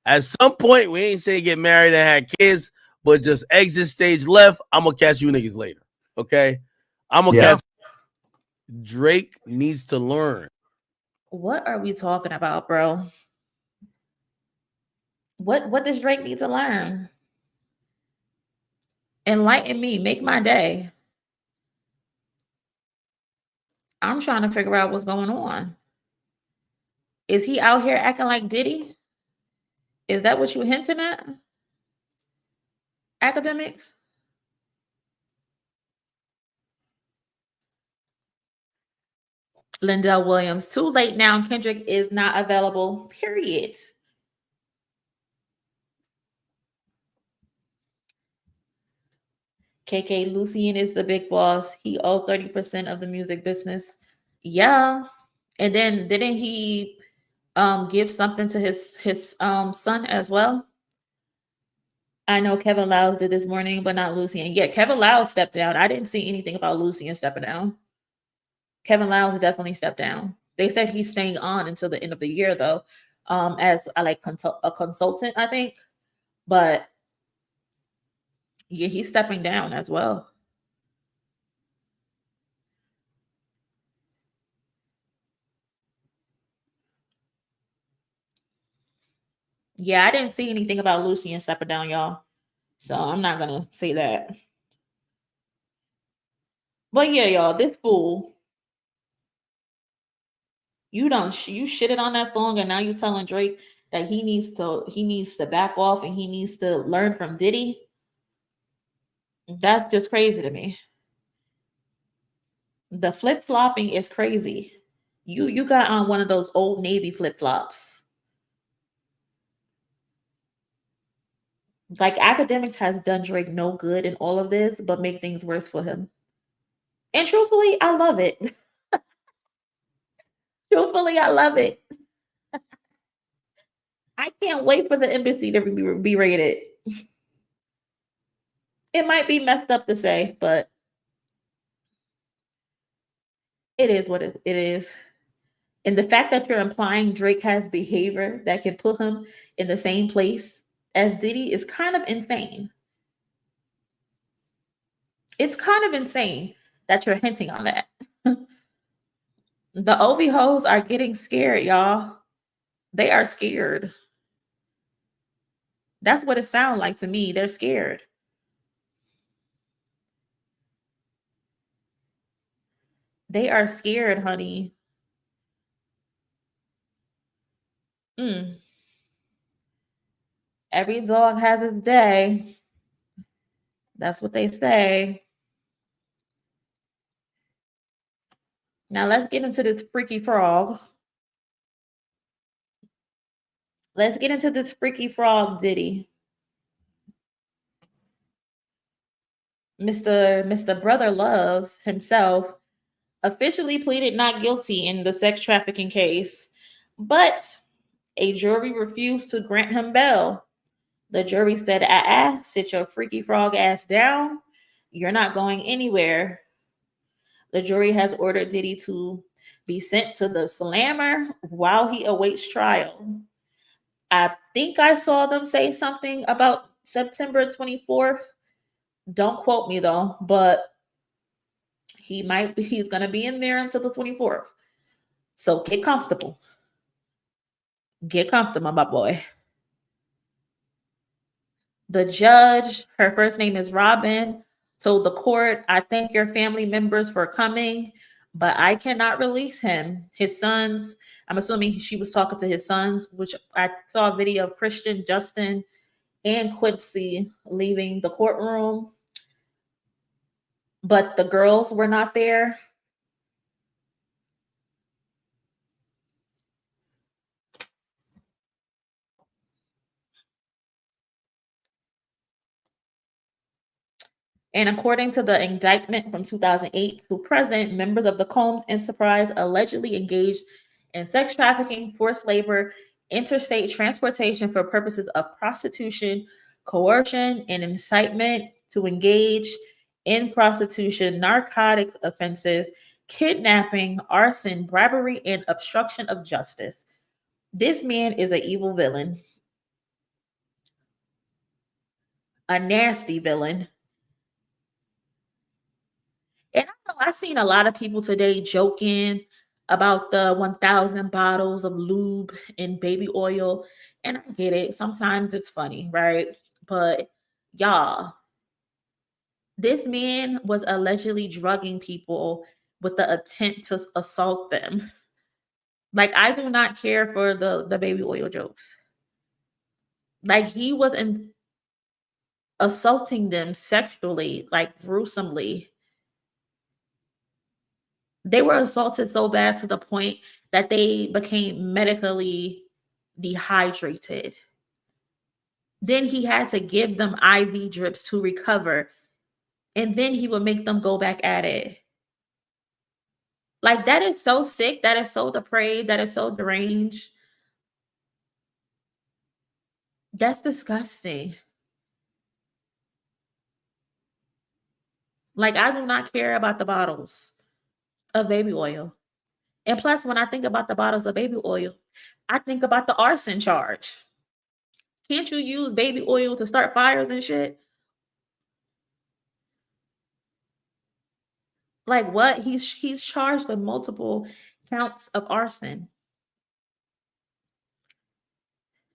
At some point, we ain't saying get married and have kids, but just exit stage left. I'm gonna catch you niggas later. Okay, I'm gonna catch. Drake needs to learn. What are we talking about, bro? What does Drake need to learn? Enlighten me. Make my day. I'm trying to figure out what's going on. Is he out here acting like Diddy? Is that what you hinting at? Akademiks? Lindell Williams, too late now. Kendrick is not available, period. KK Lucian is the big boss. He owed 30% of the music business. Yeah. And then didn't he give something to his son as well? I know Kevin Lyles did this morning, but not Lucian. Yeah, Kevin Lyles stepped down. I didn't see anything about Lucian stepping down. Kevin Lyles definitely stepped down. They said he's staying on until the end of the year, though, as a consultant, I think. But yeah, he's stepping down as well. Yeah, I didn't see anything about Lucian stepping down, y'all. So I'm not gonna say that. But yeah, y'all, this fool, you shitted on that song, and now you telling Drake that he needs to back off and he needs to learn from Diddy. That's just crazy to me. The flip-flopping is crazy. You got on one of those Old Navy flip-flops. Like, Akademiks has done Drake no good in all of this, but make things worse for him. And truthfully, I love it. Truthfully, I love it. I can't wait for the embassy to be raided. It might be messed up to say, but it is what it is. And the fact that you're implying Drake has behavior that can put him in the same place as Diddy is kind of insane. It's kind of insane that you're hinting on that. The OV hoes are getting scared, y'all. They are scared. That's what it sounds like to me. They're scared. They are scared, honey. Every dog has its day. That's what they say. Now let's get into this freaky frog. Let's get into this freaky frog, Diddy. Mr. Brother Love himself officially pleaded not guilty in the sex trafficking case, but a jury refused to grant him bail. The jury said, sit your freaky frog ass down. You're not going anywhere. The jury has ordered Diddy to be sent to the slammer while he awaits trial. I think I saw them say something about September 24th. Don't quote me though, but he's going to be in there until the 24th. So get comfortable. Get comfortable, my boy. The judge, her first name is Robin, told the court, I thank your family members for coming, but I cannot release him. His sons, I'm assuming she was talking to his sons, which I saw a video of Christian, Justin, and Quincy leaving the courtroom, but the girls were not there. And according to the indictment from 2008 to present, members of the Combs enterprise allegedly engaged in sex trafficking, forced labor, interstate transportation for purposes of prostitution, coercion, and incitement to engage in prostitution, narcotic offenses, kidnapping, arson, bribery, and obstruction of justice. This man is an evil villain, a nasty villain. And I know I've seen a lot of people today joking about the 1,000 bottles of lube and baby oil. And I get it. Sometimes it's funny, right? But y'all, this man was allegedly drugging people with the intent to assault them. Like, I do not care for the baby oil jokes. Like, he was assaulting them sexually, like gruesomely. They were assaulted so bad to the point that they became medically dehydrated. Then he had to give them IV drips to recover. And then he would make them go back at it. Like, that is so sick. That is so depraved. That is so deranged. That's disgusting. Like, I do not care about the bottles of baby oil. And plus, when I think about the bottles of baby oil, I think about the arson charge. Can't you use baby oil to start fires and shit? Like, what? He's charged with multiple counts of arson.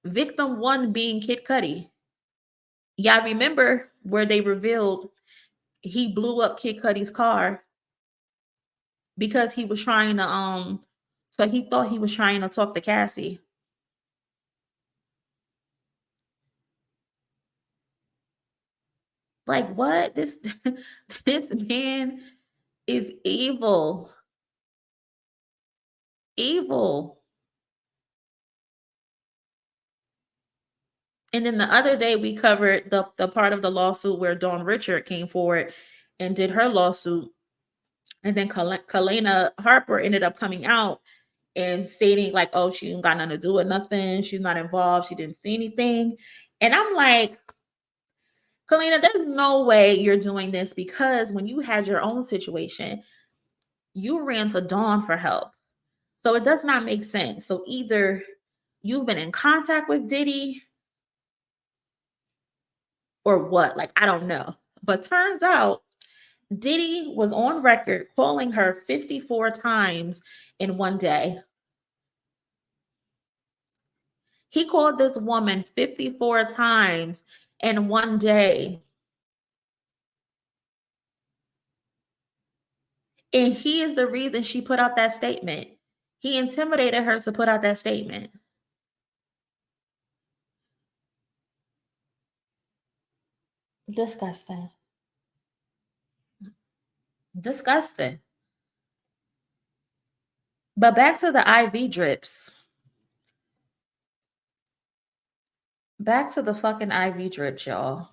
Victim 1 being Kid Cudi. Y'all remember where they revealed he blew up Kid Cudi's car because he was trying to so he thought he was trying to talk to Cassie. Like, what? This man is evil. Evil. And then the other day we covered the part of the lawsuit where Dawn Richard came forward and did her lawsuit. And then Kalena Harper ended up coming out and stating like, oh, she ain't got nothing to do with nothing. She's not involved. She didn't see anything. And I'm like, Kalena, there's no way you're doing this, because when you had your own situation, you ran to Dawn for help. So it does not make sense. So either you've been in contact with Diddy or what? Like, I don't know. But turns out Diddy was on record calling her 54 times in one day. He called this woman 54 times in one day. And he is the reason she put out that statement. He intimidated her to put out that statement. Disgusting. Disgusting. But back to the IV drips. Back to the fucking IV drips, y'all.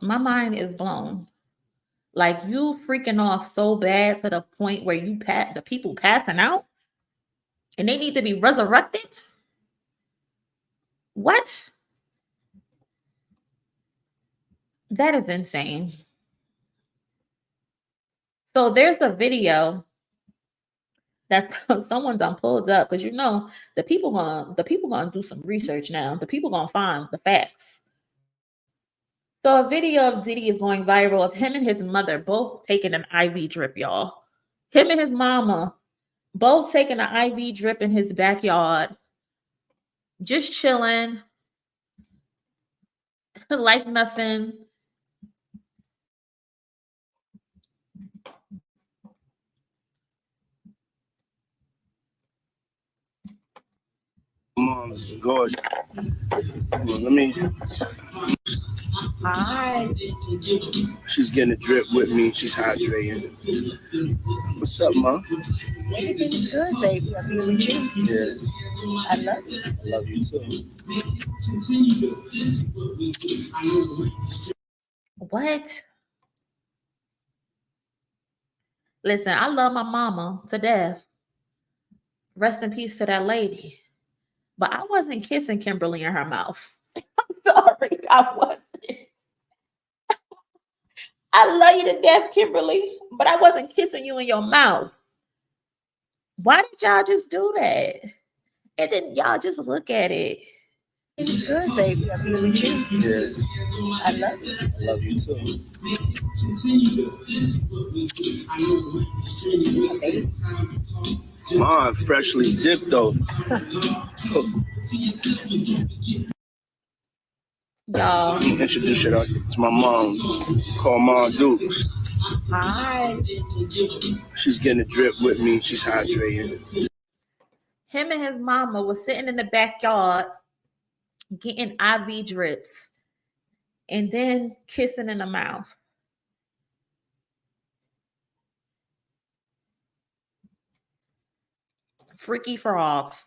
My mind is blown. Like, you freaking off so bad to the point where you the people passing out and they need to be resurrected? What? That is insane. So there's a video that someone done pulled up, because you know the people gonna do some research now. The people gonna find the facts. So a video of Diddy is going viral of him and his mother both taking an IV drip, y'all. Him and his mama both taking an IV drip in his backyard, just chilling like nothing. Mom's gorgeous. Let me. Hi. She's getting a drip with me. She's hydrating. What's up, Mom? Everything's good, baby. I'm here with you. Yeah. I love you. I love you too. What? Listen, I love my mama to death. Rest in peace to that lady. But I wasn't kissing Kimberly in her mouth. I'm sorry, I wasn't. I love you to death, Kimberly, but I wasn't kissing you in your mouth. Why did y'all just do that? And then y'all just look at it. It's good, baby. I'm here with you. Yeah. I love you. I love you too. Mom, freshly dipped though. Y'all. Introduce it to my mom. Call Mom Dukes. Hi. She's getting a drip with me. She's hydrated. Him and his mama was sitting in the backyard getting IV drips and then kissing in the mouth. Freaky frogs.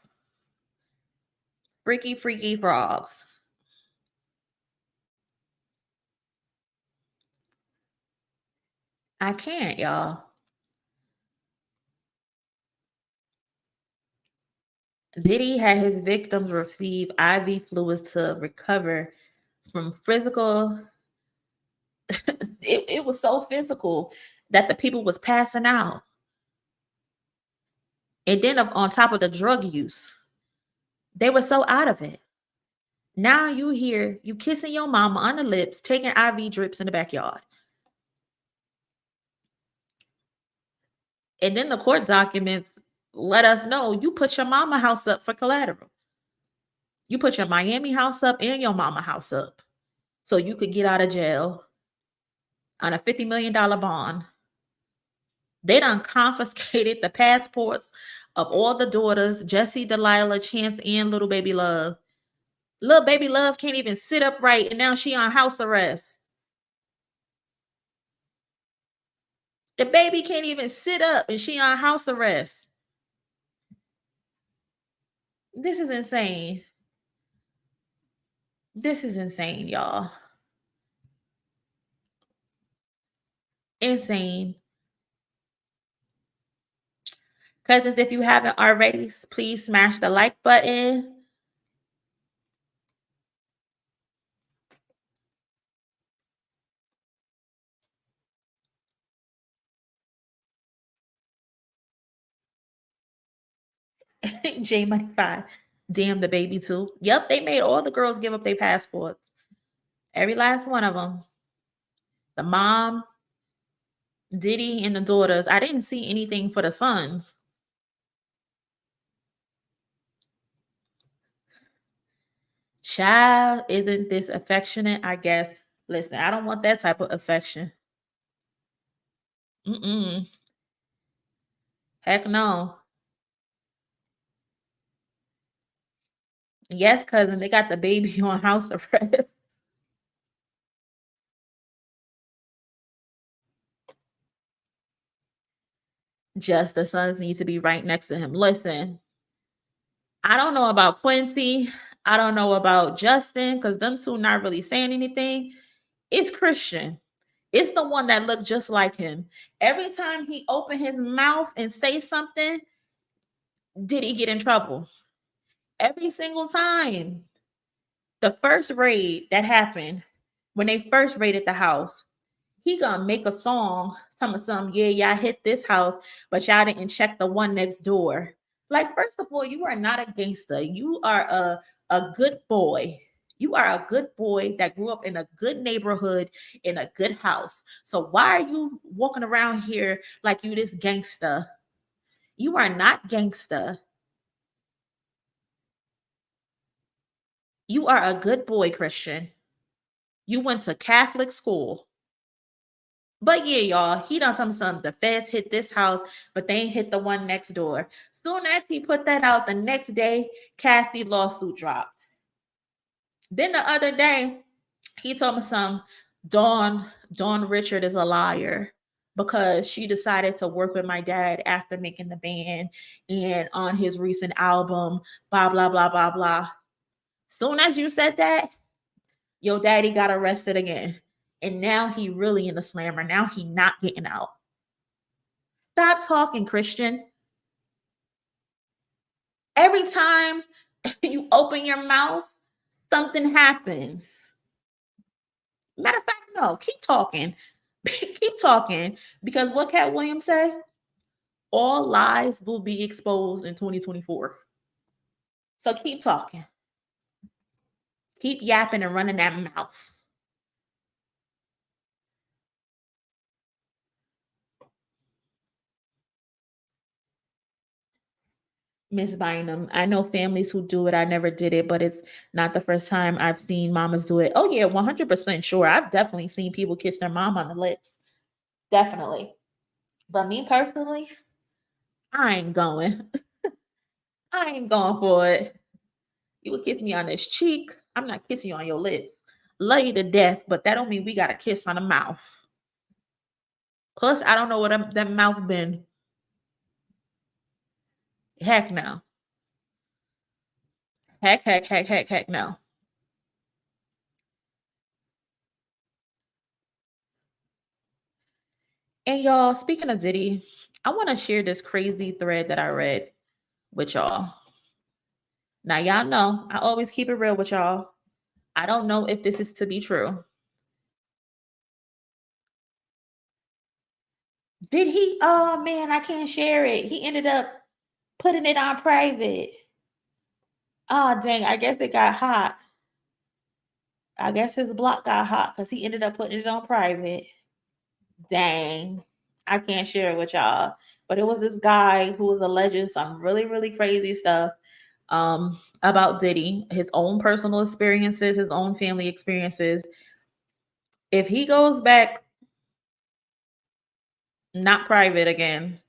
Freaky, freaky frogs. I can't, y'all. Diddy had his victims receive IV fluids to recover from physical. it was so physical that the people was passing out. And then on top of the drug use, they were so out of it. Now you hear you kissing your mama on the lips, taking IV drips in the backyard. And then the court documents let us know you put your mama house up for collateral. You put your Miami house up and your mama house up so you could get out of jail on a $50 million bond. They done confiscated the passports of all the daughters, Jessie, Delilah, Chance, and Little Baby Love. Little Baby Love can't even sit upright, and now she on house arrest. The baby can't even sit up, and she on house arrest. This is insane. This is insane, y'all. Insane. Cousins, if you haven't already, please smash the like button. J Money 5. Damn, the baby too. Yep, they made all the girls give up their passports. Every last one of them. The mom, Diddy, and the daughters. I didn't see anything for the sons. Child, isn't this affectionate? I guess. Listen, I don't want that type of affection. Heck no. Yes, cousin, they got the baby on house arrest. Just the sons need to be right next to him. Listen, I don't know about Quincy. I don't know about Justin, because them two not really saying anything. It's Christian. It's the one that looked just like him. Every time he opened his mouth and say something, did he get in trouble? Every single time. The first raid that happened, when they first raided the house, he gonna make a song, some, yeah, y'all hit this house, but y'all didn't check the one next door. Like, first of all, you are not a gangster. You are a good boy. You are a good boy that grew up in a good neighborhood, in a good house. So why are you walking around here like you this gangster? You are not gangster. You are a good boy, Christian. You went to Catholic school. But yeah, y'all, he done something. The feds hit this house, but they ain't hit the one next door. Soon as he put that out, the next day, Cassie lawsuit dropped. Then the other day, he told me Dawn Richard is a liar because she decided to work with my dad after making the band and on his recent album, blah, blah, blah, blah, blah. Soon as you said that, your daddy got arrested again. And now he really in the slammer. Now he not getting out. Stop talking, Christian. Every time you open your mouth, something happens. Matter of fact, no, keep talking. Keep talking. Because what Cat Williams said, all lies will be exposed in 2024. So keep talking. Keep yapping and running that mouth. Miss Bynum, I know families who do it. I never did it, but it's not the first time I've seen mamas do it. Oh yeah, 100% sure. I've definitely seen people kiss their mom on the lips. Definitely. But me personally, I ain't going. I ain't going for it. You would kiss me on this cheek. I'm not kissing you on your lips. Love you to death, but that don't mean we got a kiss on the mouth. Plus, I don't know what that mouth been. Heck no. Heck no. And y'all, speaking of Diddy, I want to share this crazy thread that I read with y'all. Now, y'all know I always keep it real with y'all. I don't know if this is to be true. Did he? Oh man, I can't share it. He ended up putting it on private. Oh dang, I guess it got hot. I guess his block got hot because he ended up putting it on private. Dang, I can't share it with y'all. But it was this guy who was alleging some really, really crazy stuff about Diddy, his own personal experiences, his own family experiences. If he goes back not private again,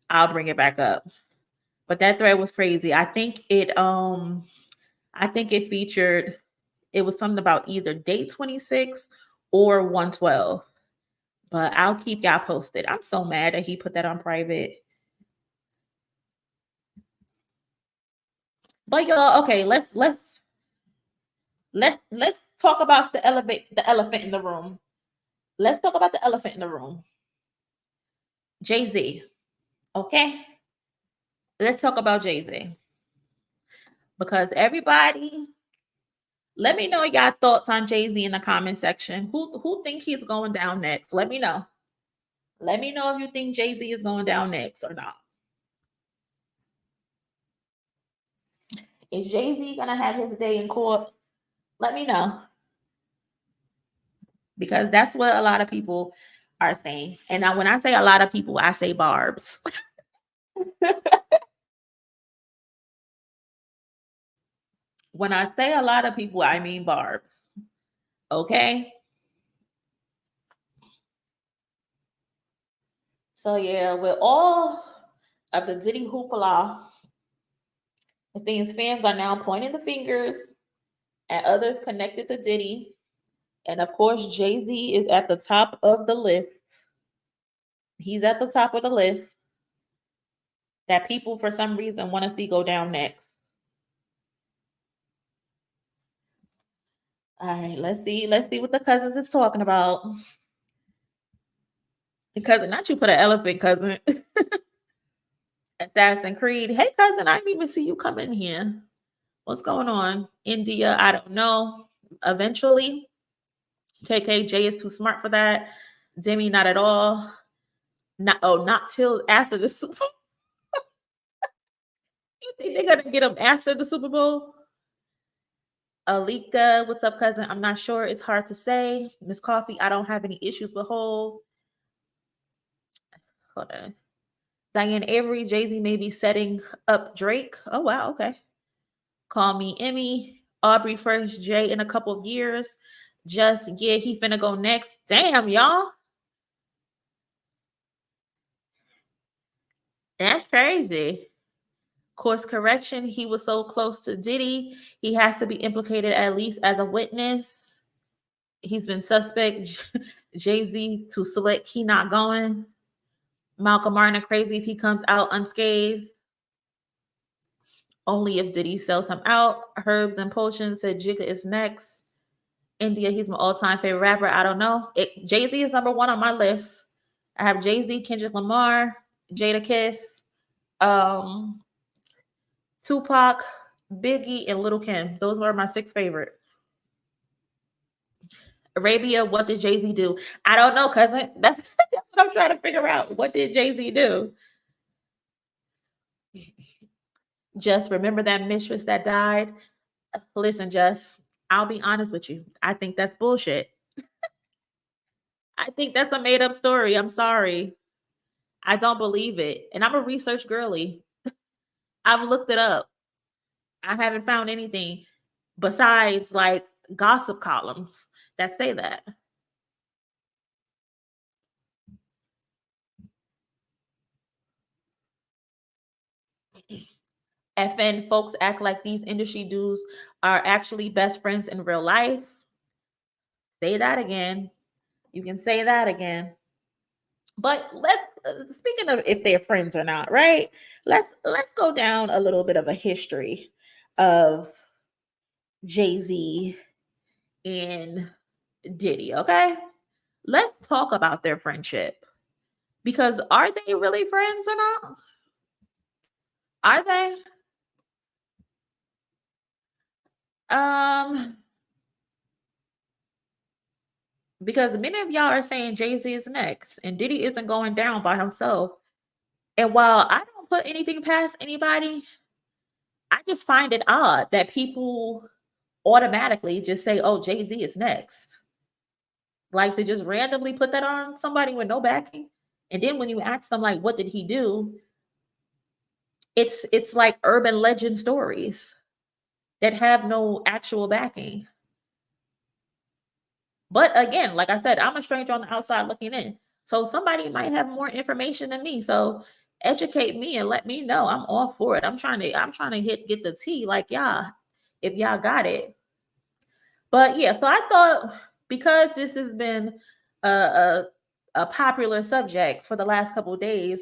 I'll bring it back up. But that thread was crazy. I think it featured, it was something about either day 26 or 112. But I'll keep y'all posted. I'm so mad that he put that on private. But y'all, okay, let's talk about the elephant in the room. Let's talk about the elephant in the room. Jay-Z. Okay? Let's talk about Jay-Z. Because everybody, let me know y'all thoughts on Jay-Z in the comment section. Who think he's going down next? Let me know. Let me know if you think Jay-Z is going down next or not. Is Jay-Z gonna have his day in court? Let me know. Because that's what a lot of people are saying. And now when I say a lot of people, I say Barbs. When I say a lot of people, I mean Barbs. Okay? So yeah, with all of the Diddy hoopla, it seems fans are now pointing the fingers at others connected to Diddy. And of course, Jay-Z is at the top of the list. He's at the top of the list that people, for some reason, want to see go down next. All right, let's see what the cousins is talking about. The cousin, not you put an elephant, cousin. Assassin Creed. Hey, cousin, I didn't even see you come in here. What's going on? India, I don't know. Eventually. KKJ is too smart for that. Demi, not at all. Not till after the Super Bowl. You think they're gonna get him after the Super Bowl? Alika, what's up, cousin? I'm not sure. It's hard to say. Miss Coffee, I don't have any issues with Hov. Hold on. Diane Avery, Jay-Z may be setting up Drake. Oh, wow. Okay. Call me Emmy. Aubrey first, Jay in a couple of years. Just, yeah, he finna go next. Damn, y'all. That's crazy. Course correction. He was so close to Diddy. He has to be implicated at least as a witness. He's been suspect. Jay-Z to select. He not going. Malcolm Martin crazy if he comes out unscathed. Only if Diddy sells him out. Herbs and Potions said Jigga is next. India, he's my all-time favorite rapper. I don't know. Jay-Z is number one on my list. I have Jay-Z, Kendrick Lamar, Jadakiss, Tupac, Biggie, and Lil' Kim. Those were my 6 favorite. Arabia, what did Jay-Z do? I don't know, cousin. That's what I'm trying to figure out. What did Jay-Z do? Just remember that mistress that died? Listen, Just, I'll be honest with you. I think that's bullshit. I think that's a made-up story. I'm sorry. I don't believe it. And I'm a research girly. I've looked it up. I haven't found anything besides like gossip columns that say that. FN folks act like these industry dudes are actually best friends in real life. Say that again. You can say that again. But let's speaking of if they're friends or not, right? Let's go down a little bit of a history of Jay-Z and Diddy, okay? Let's talk about their friendship. Because are they really friends or not? Are they? Because many of y'all are saying Jay-Z is next and Diddy isn't going down by himself. And while I don't put anything past anybody, I just find it odd that people automatically just say, oh, Jay-Z is next. Like to just randomly put that on somebody with no backing. And then when you ask them, like, what did he do? It's like urban legend stories that have no actual backing. But again, like I said, I'm a stranger on the outside looking in. So somebody might have more information than me. So educate me and let me know. I'm all for it. I'm trying to get the tea, like y'all, if y'all got it. But yeah, so I thought because this has been a popular subject for the last couple of days,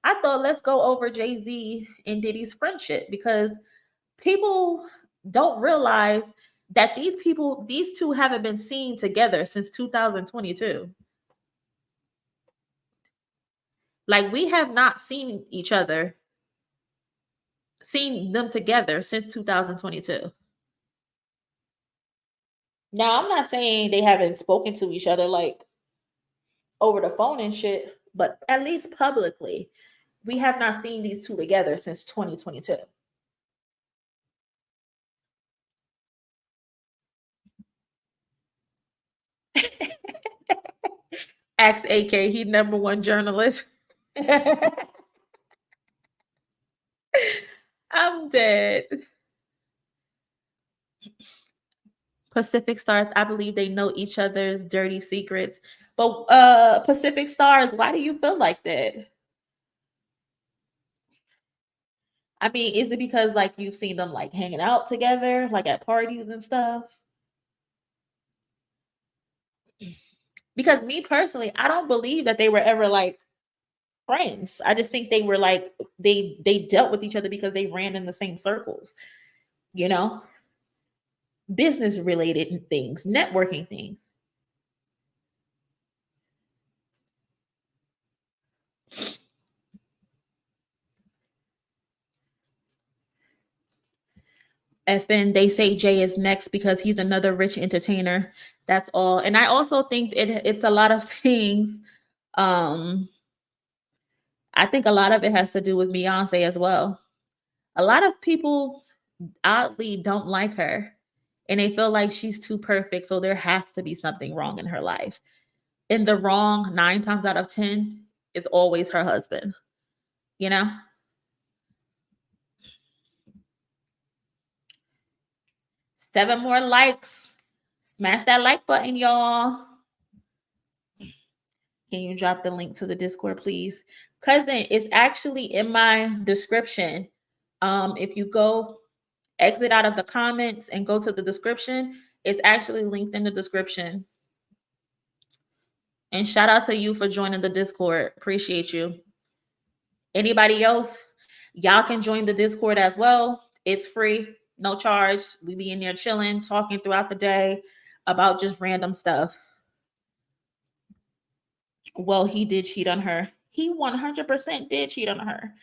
I thought let's go over Jay-Z and Diddy's friendship, because people don't realize that these two haven't been seen together since 2022. Like, we have not seen them together since 2022. Now, I'm not saying they haven't spoken to each other like over the phone and shit, but at least publicly, we have not seen these two together since 2022. Ask AK, he #1 journalist. I'm dead. Pacific Stars, I believe they know each other's dirty secrets. But Pacific Stars, why do you feel like that? I mean, is it because like you've seen them like hanging out together, like at parties and stuff? Because me personally, I don't believe that they were ever like friends. I just think they were like they dealt with each other because they ran in the same circles, you know, business related things, networking things. And then they say Jay is next because he's another rich entertainer. That's all. And I also think it's a lot of things. I think a lot of it has to do with Beyonce as well. A lot of people oddly don't like her and they feel like she's too perfect. So there has to be something wrong in her life. And the wrong 9 times out of 10 is always her husband, you know? 7 more likes. Smash that like button, y'all. Can you drop the link to the Discord, please? Cousin, it's actually in my description. If you go exit out of the comments and go to the description, it's actually linked in the description. And shout out to you for joining the Discord. Appreciate you. Anybody else? Y'all can join the Discord as well. It's free, no charge. We be in there chilling, talking throughout the day about just random stuff. Well, he did cheat on her. He 100% did cheat on her.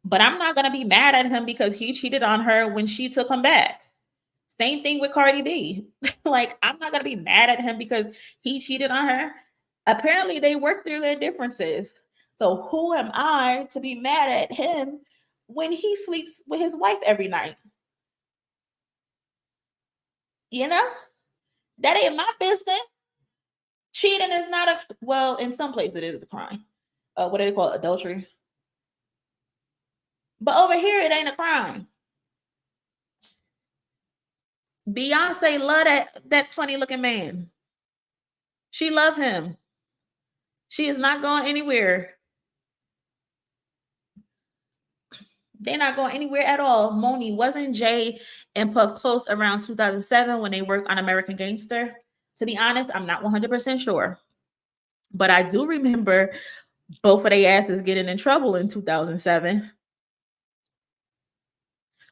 But I'm not going to be mad at him because he cheated on her when she took him back. Same thing with Cardi B. Like, I'm not going to be mad at him because he cheated on her. Apparently, they worked through their differences. So who am I to be mad at him when he sleeps with his wife every night? You know? That ain't my business. Cheating is not a, well, in some places it is a crime. What do they call it? Adultery. But over here, it ain't a crime. Beyonce love that funny looking man. She love him. She is not going anywhere. They're not going anywhere at all. Moni, wasn't Jay and Puff close around 2007 when they worked on American Gangster? To be honest, I'm not 100% sure. But I do remember both of their asses getting in trouble in 2007.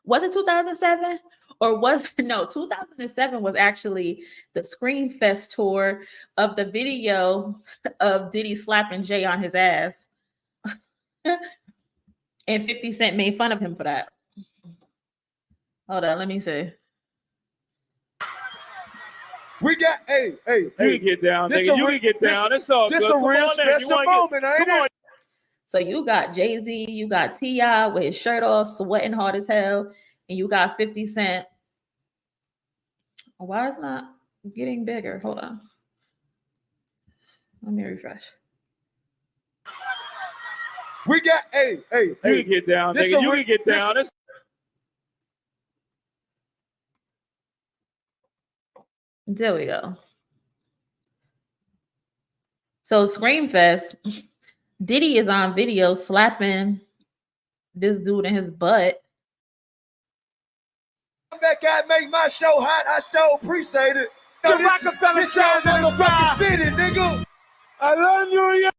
Was it 2007? Or was no, 2007 was actually the Scream Fest tour of the video of Diddy slapping Jay on his ass. And 50 Cent made fun of him for that. Hold on, let me see. We got, hey. You get down, nigga. You get down. It's all good. This a real special moment, ain't it? So you got Jay-Z, you got T.I. with his shirt off, sweating hard as hell, and you got 50 Cent. Why is it not getting bigger? Hold on. Let me refresh. We got, hey. You get down, nigga. You get down. There we go. So Scream Fest, Diddy is on video slapping this dude in his butt. That guy make my show hot. I so appreciate it. So Rockefeller show in the fucking city, nigga. I love New York.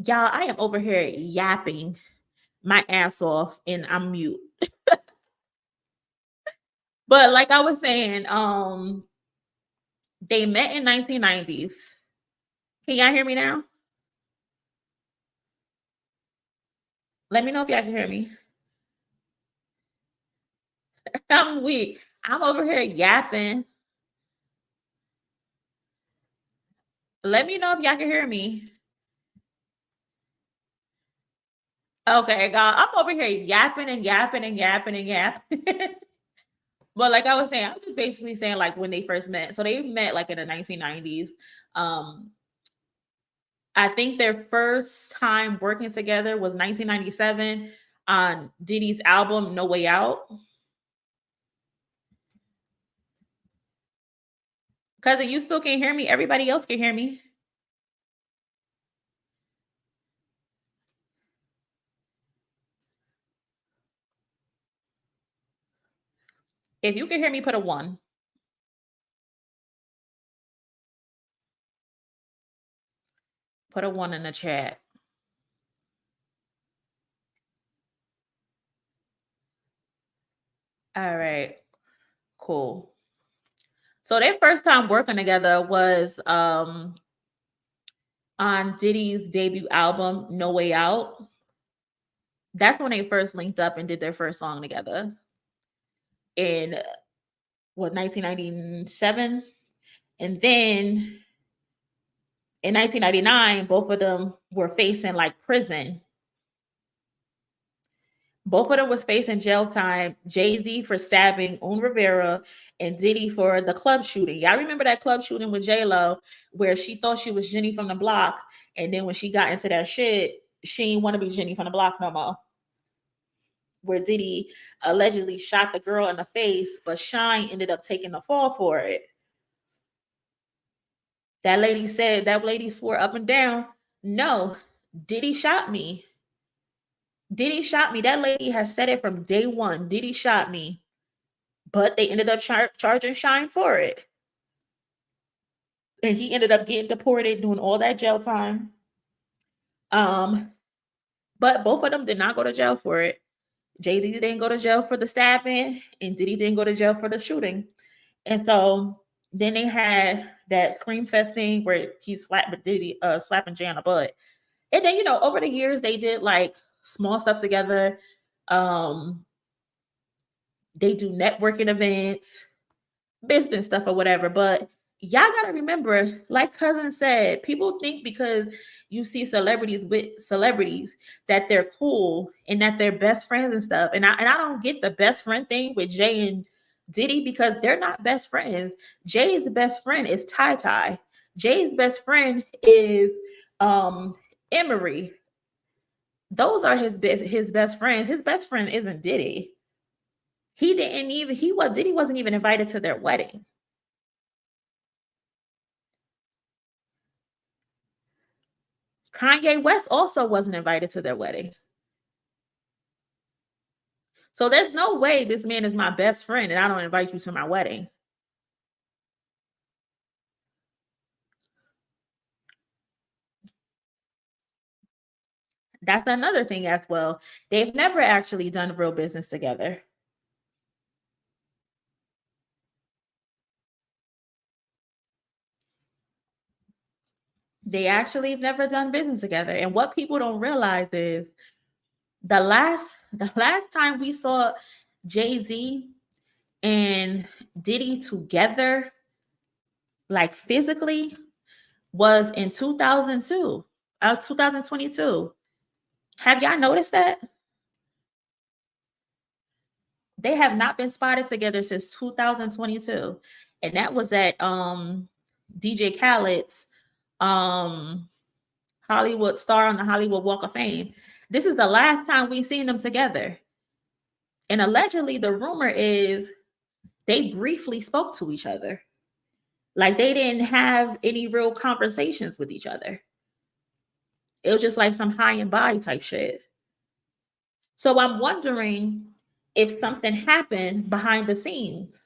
Y'all, I am over here yapping my ass off and I'm mute. But like I was saying, they met in 1990s. Can y'all hear me now? Let me know if y'all can hear me. I'm weak. I'm over here yapping. Let me know if y'all can hear me. Okay, God, I'm over here yapping and yapping and yapping and yapping. But like I was saying, I was just basically saying like when they first met. So they met like in the 1990s. I think their first time working together was 1997 on Diddy's album No Way Out. Cousin, you still can't hear me. Everybody else can hear me. If you can hear me, put a 1. Put a 1 in the chat. All right. Cool. So their first time working together was on Diddy's debut album, No Way Out. That's when they first linked up and did their first song together in 1997. And then in 1999, both of them were facing like prison. Both of them was facing jail time. Jay-Z for stabbing Un Rivera and Diddy for the club shooting. Y'all remember that club shooting with J-Lo where she thought she was Jenny from the block. And then when she got into that shit, she didn't want to be Jenny from the block no more. Where Diddy allegedly shot the girl in the face, but Shine ended up taking the fall for it. That lady swore up and down, no, Diddy shot me. Diddy shot me. That lady has said it from day one. Diddy shot me. But they ended up charging Shine for it. And he ended up getting deported, doing all that jail time. But both of them did not go to jail for it. Jay-Z didn't go to jail for the stabbing, and Diddy didn't go to jail for the shooting. And so then they had that Scream Fest thing where he slapped Diddy, slapping Jay on the butt. And then, you know, over the years, they did like small stuff together. They do networking events, business stuff or whatever. But y'all got to remember, like Cousin said, people think because you see celebrities with celebrities that they're cool and that they're best friends and stuff. And I don't get the best friend thing with Jay and Diddy because they're not best friends. Jay's best friend is Ty. Jay's best friend is Emery. Those are his best friends. His best friend isn't Diddy. Diddy wasn't even invited to their wedding. Kanye West also wasn't invited to their wedding. So there's no way this man is my best friend and I don't invite you to my wedding. That's another thing as well. They've never actually done real business together. They actually have never done business together. And what people don't realize is the last time we saw Jay-Z and Diddy together, like physically, was in 2022. Have y'all noticed that? They have not been spotted together since 2022. And that was at DJ Khaled's Hollywood star on the Hollywood Walk of Fame. This is the last time we've seen them together. And allegedly the rumor is they briefly spoke to each other. Like they didn't have any real conversations with each other. It was just like some high and by type shit. So I'm wondering if something happened behind the scenes.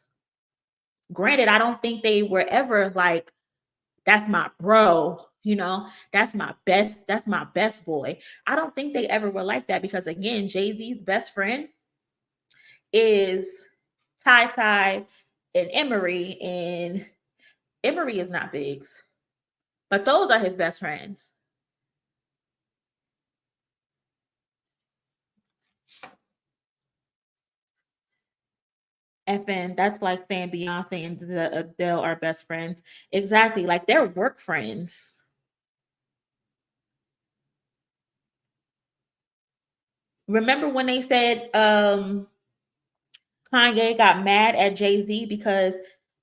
Granted, I don't think they were ever like, that's my bro, you know, that's my best boy. I don't think they ever were like that because again, Jay-Z's best friend is Ty and Emery, and Emery is not Biggs, but those are his best friends. FN, that's like saying Beyonce and Adele are best friends. Exactly, like they're work friends. Remember when they said Kanye got mad at Jay-Z because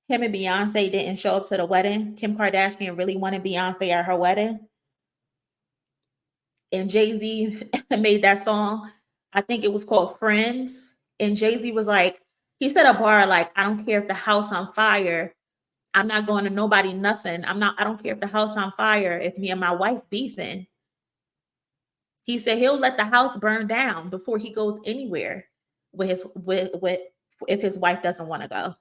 him and Beyonce didn't show up to the wedding? Kim Kardashian really wanted Beyonce at her wedding. And Jay-Z made that song. I think it was called Friends. And Jay-Z was like, he said a bar like, I don't care if the house on fire. I'm not going to nobody nothing. I don't care if the house on fire, if me and my wife beefing. He said he'll let the house burn down before he goes anywhere with if his wife doesn't want to go.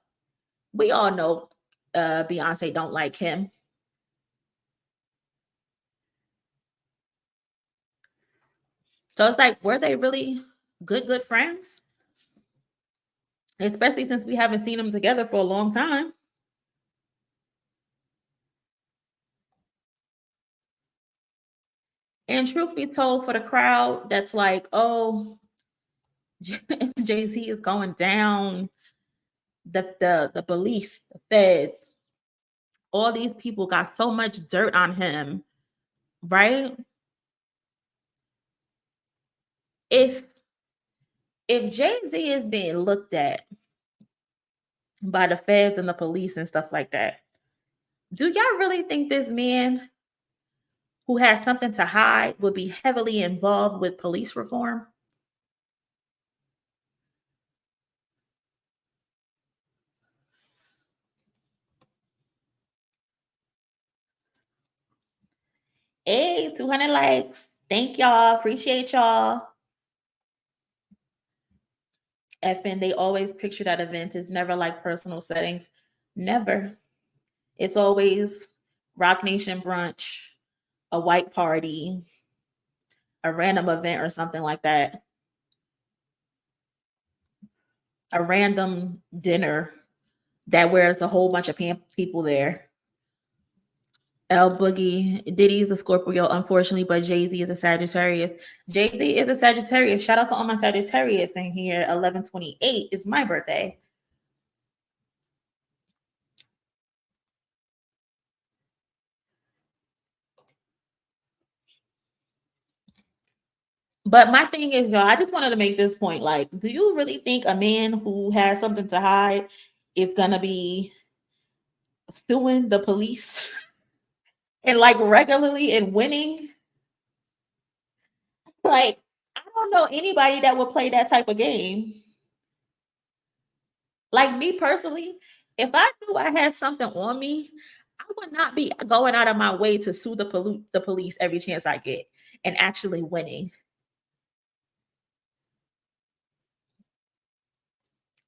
We all know Beyonce don't like him. So it's like, were they really good friends? especially since we haven't seen them together for a long time. And truth be told, for the crowd that's like, oh, Jay-Z is going down, the police, the feds, all these people got so much dirt on him, right? If Jay-Z is being looked at by the feds and the police and stuff like that, do y'all really think this man who has something to hide would be heavily involved with police reform? Hey, 200 likes. Thank y'all. Appreciate y'all. FN, they always picture that event. It's never like personal settings. Never. It's always Rock Nation brunch, a white party, a random event or something like that. A random dinner that where it's a whole bunch of people there. L Boogie, Diddy's a Scorpio, unfortunately, but Jay-Z is a Sagittarius. Jay-Z is a Sagittarius. Shout out to all my Sagittarius in here. 11/28 is my birthday. But my thing is, y'all, I just wanted to make this point. Like, do you really think a man who has something to hide is gonna be suing the police and like regularly and winning? Like, I don't know anybody that would play that type of game. Like me personally, if I knew I had something on me, I would not be going out of my way to sue the police every chance I get and actually winning.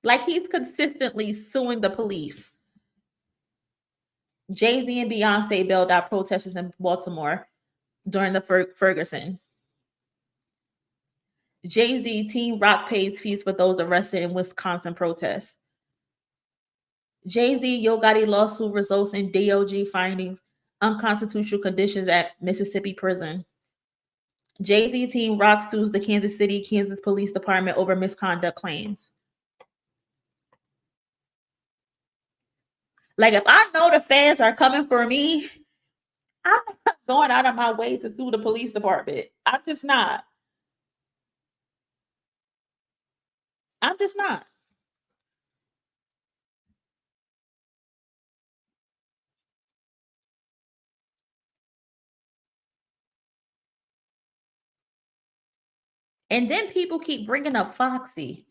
Like he's consistently suing the police. Jay-Z and Beyonce bailed out protesters in Baltimore during the Ferguson. Jay-Z, Team Rock pays fees for those arrested in Wisconsin protests. Jay-Z, Yo Gotti lawsuit results in DOJ findings, unconstitutional conditions at Mississippi prison. Jay-Z, Team Rock sues the Kansas Police Department over misconduct claims. Like, if I know the feds are coming for me, I'm not going out of my way to sue the police department. I'm just not. And then people keep bringing up Foxy.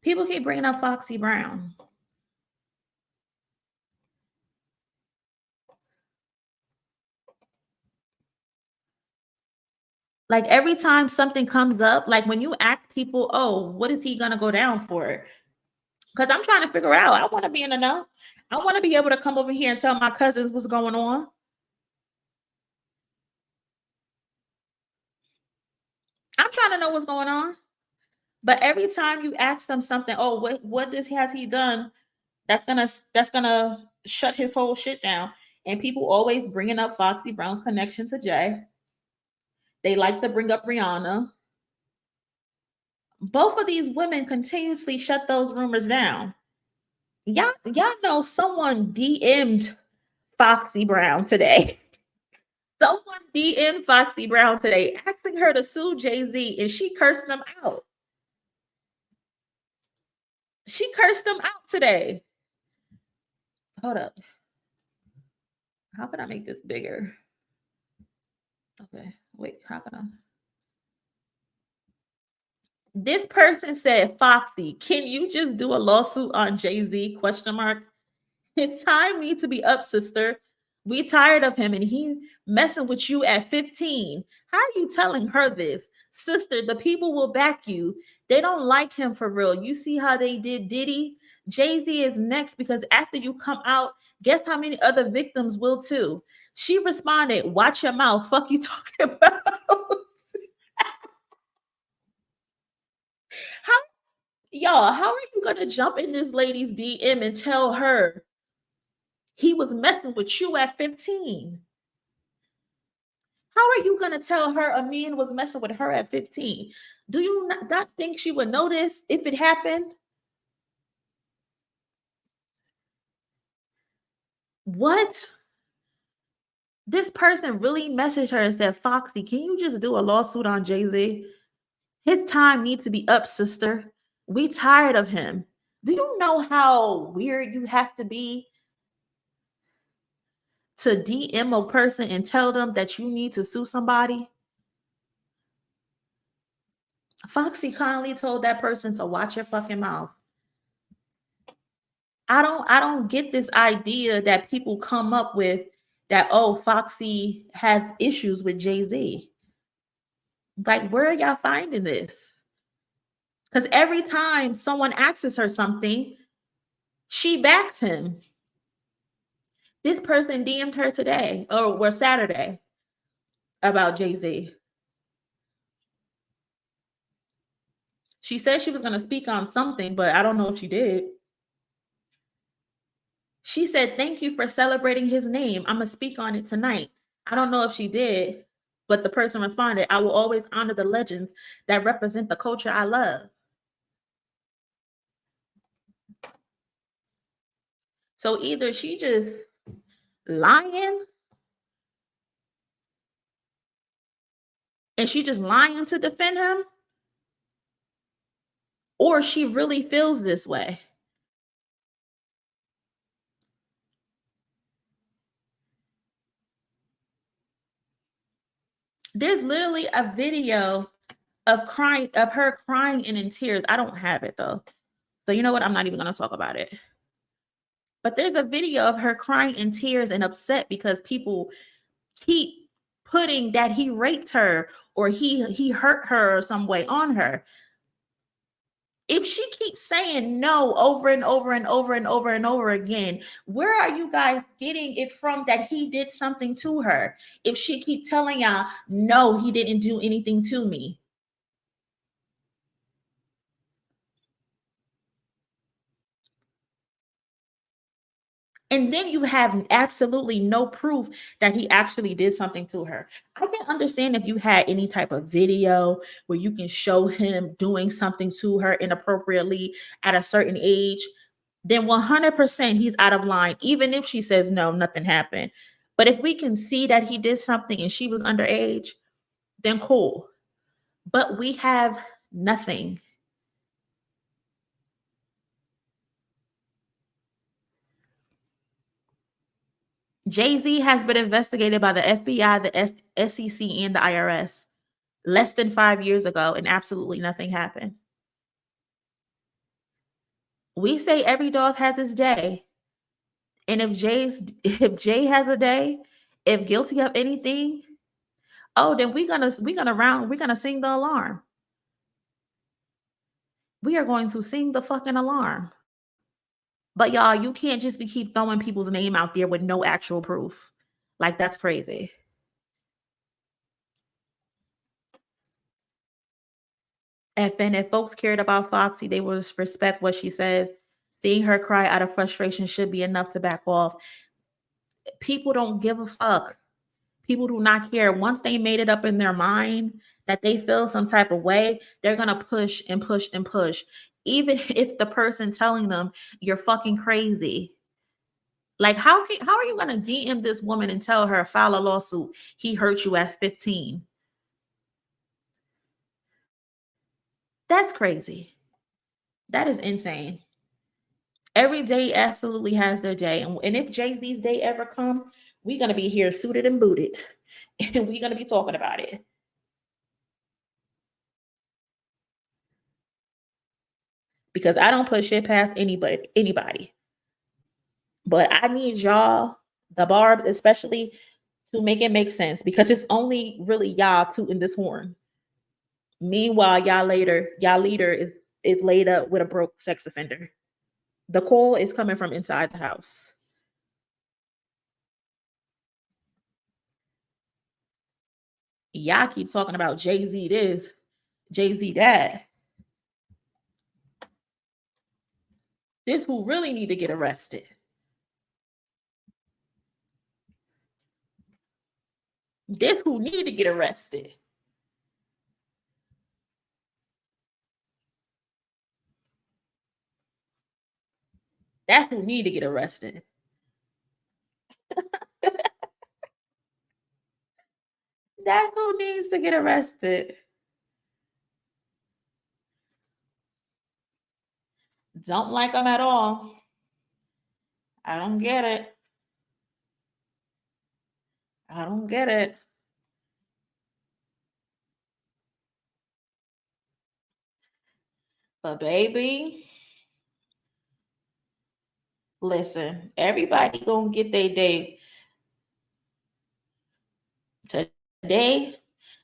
People keep bringing up Foxy Brown. Like every time something comes up, like when you ask people, oh, what is he going to go down for? Because I'm trying to figure out. I want to be in the know. I want to be able to come over here and tell my cousins what's going on. I'm trying to know what's going on. But every time you ask them something, oh, what has he done? That's gonna shut his whole shit down. And people always bringing up Foxy Brown's connection to Jay. They like to bring up Rihanna. Both of these women continuously shut those rumors down. Y'all know someone DM'd Foxy Brown today. Someone DM'd Foxy Brown today, asking her to sue Jay-Z, and she cursed them out. She cursed them out today. Hold up. How can I make this bigger? Okay, wait, how can I? This person said, Foxy, can you just do a lawsuit on Jay-Z? ? His time needs to be up, sister. We tired of him and he messing with you at 15. How are you telling her this? Sister, the people will back you. They don't like him for real. You see how they did Diddy? Jay-Z is next because after you come out, guess how many other victims will too? She responded, watch your mouth. Fuck you talking about? Y'all, how are you gonna jump in this lady's DM and tell her he was messing with you at 15? How are you gonna tell her a man was messing with her at 15? Do you not think she would notice if it happened? What? This person really messaged her and said, Foxy, can you just do a lawsuit on Jay-Z? His time needs to be up, sister. We tired of him. Do you know how weird you have to be to DM a person and tell them that you need to sue somebody? Foxy kindly told that person to watch your fucking mouth. I don't get this idea that people come up with that, oh, Foxy has issues with Jay-Z. Like, where are y'all finding this? Because every time someone asks her something, she backs him. This person DM'd her today or Saturday about Jay-Z. She said she was going to speak on something, but I don't know if she did. She said, thank you for celebrating his name. I'm going to speak on it tonight. I don't know if she did, but the person responded, I will always honor the legends that represent the culture I love. So either she just lying and she just lying to defend him, or she really feels this way. There's literally a video of her crying and in tears. I don't have it though. So you know what? I'm not even going to talk about it. But there's a video of her crying in tears and upset because people keep putting that he raped her or he hurt her or some way on her. If she keeps saying no over and over and over and over and over again, where are you guys getting it from that he did something to her? If she keep telling y'all, no, he didn't do anything to me. And then you have absolutely no proof that he actually did something to her. I can understand if you had any type of video where you can show him doing something to her inappropriately at a certain age, then 100% he's out of line, even if she says, no, nothing happened. But if we can see that he did something and she was underage, then cool. But we have nothing. Jay-Z has been investigated by the FBI, the SEC, and the IRS less than 5 years ago, and absolutely nothing happened. We say every dog has his day. And if Jay has a day, if guilty of anything, oh, then we're gonna sing the alarm. We are going to sing the fucking alarm. But y'all, you can't just keep throwing people's name out there with no actual proof. Like, that's crazy. And if folks cared about Foxy, they would respect what she says. Seeing her cry out of frustration should be enough to back off. People don't give a fuck. People do not care. Once they made it up in their mind that they feel some type of way, they're going to push and push and push. Even if the person telling them you're fucking crazy. Like, how are you going to DM this woman and tell her, file a lawsuit, he hurt you at 15? That's crazy. That is insane. Every day absolutely has their day. And if Jay-Z's day ever come, we're going to be here suited and booted. And we're going to be talking about it. Because I don't put shit past anybody. But I need y'all, the Barbs especially, to make it make sense. Because it's only really y'all tooting this horn. Meanwhile, y'all leader is laid up with a broke sex offender. The call is coming from inside the house. Y'all keep talking about Jay-Z this, Jay-Z that. This who really need to get arrested. This who need to get arrested. That's who need to get arrested. That's who needs to get arrested. Don't like them at all. I don't get it. I don't get it. But baby, listen, everybody gonna get their day today.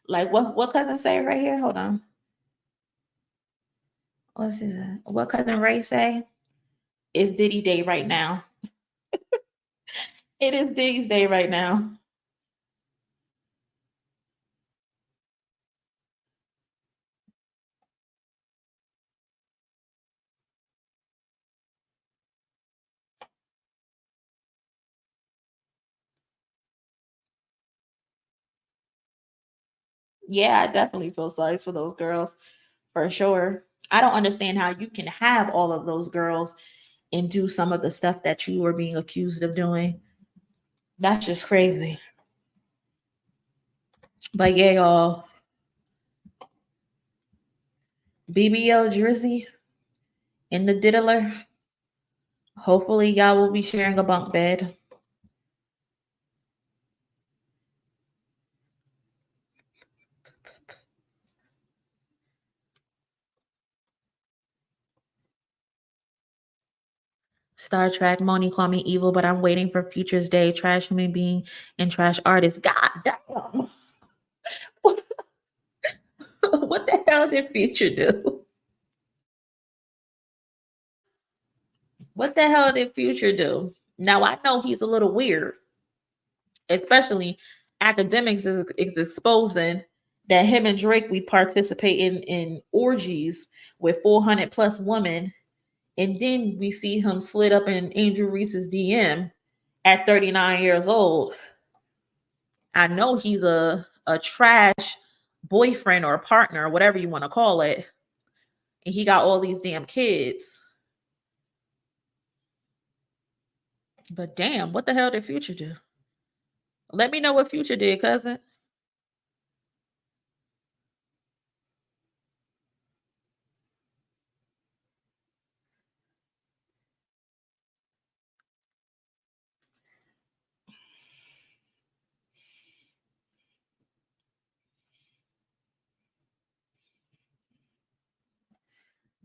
Like what cousin say right here? Hold on. What cousin Ray say? It's Diddy day right now. It is Diddy's day right now. Yeah, I definitely feel sorry for those girls, for sure. I don't understand how you can have all of those girls and do some of the stuff that you were being accused of doing. That's just crazy. But yeah, y'all. BBL Drizzy in the diddler. Hopefully, y'all will be sharing a bunk bed. Star Trek, Moni call me evil, but I'm waiting for Future's day. Trash human being and trash artist. God damn. What the hell did Future do? What the hell did Future do? Now, I know he's a little weird, especially Akademiks is exposing that him and Drake, we participate in orgies with 400 plus women. And then we see him slid up in Angel Reese's DM at 39 years old. I know he's a trash boyfriend or partner, or whatever you want to call it. And he got all these damn kids. But damn, what the hell did Future do? Let me know what Future did, cousin.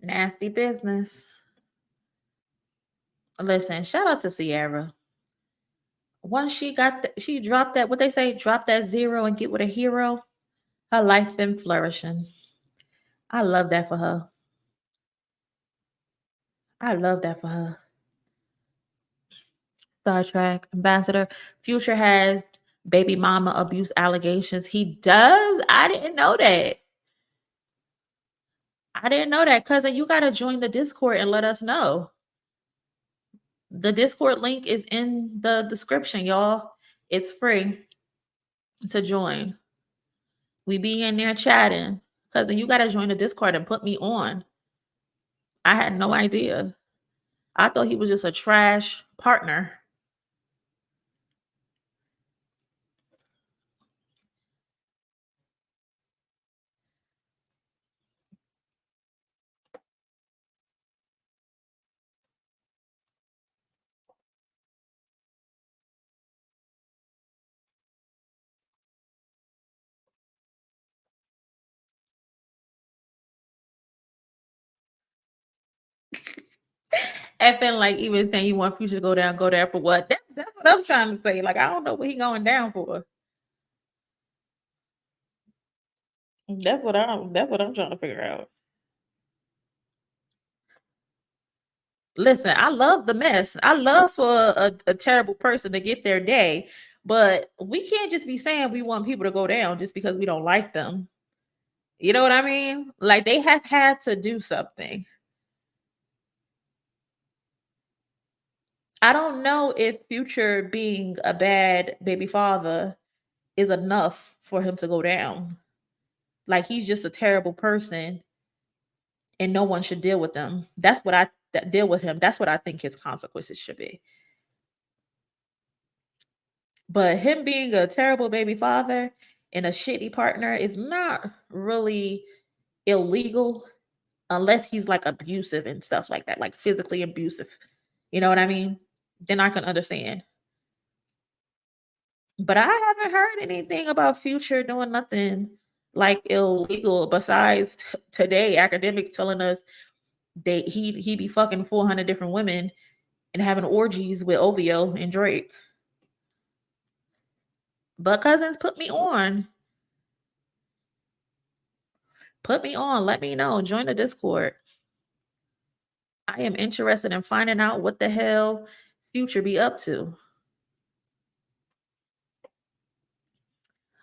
Nasty business. Listen, shout out to Sierra. Once she dropped that, what they say, drop that zero and get with a hero. Her life been flourishing. I love that for her. I love that for her. Star Trek ambassador. Future has baby mama abuse allegations. He does? I didn't know that. I didn't know that, cousin. You got to join the Discord and let us know. The Discord link is in the description, y'all. It's free to join. We be in there chatting. Cousin, you got to join the Discord and put me on. I had no idea. I thought he was just a trash partner. Effing like even saying you want Future to go there for what? That's what I'm trying to say. Like, I don't know what he going down for. That's what I'm trying to figure out. Listen, I love the mess. I love for a terrible person to get their day, but we can't just be saying we want people to go down just because we don't like them. You know what I mean? Like, they have had to do something. I don't know if Future being a bad baby father is enough for him to go down. Like he's just a terrible person and no one should deal with them. That's what deal with him. That's what I think his consequences should be. But him being a terrible baby father and a shitty partner is not really illegal unless he's like abusive and stuff like that, like physically abusive. You know what I mean? Then I can understand. But I haven't heard anything about Future doing nothing like illegal besides today Akademiks telling us that he be fucking 400 different women and having orgies with OVO and Drake. But cousins, put me on. Put me on. Let me know. Join the Discord. I am interested in finding out what the hell Future be up to.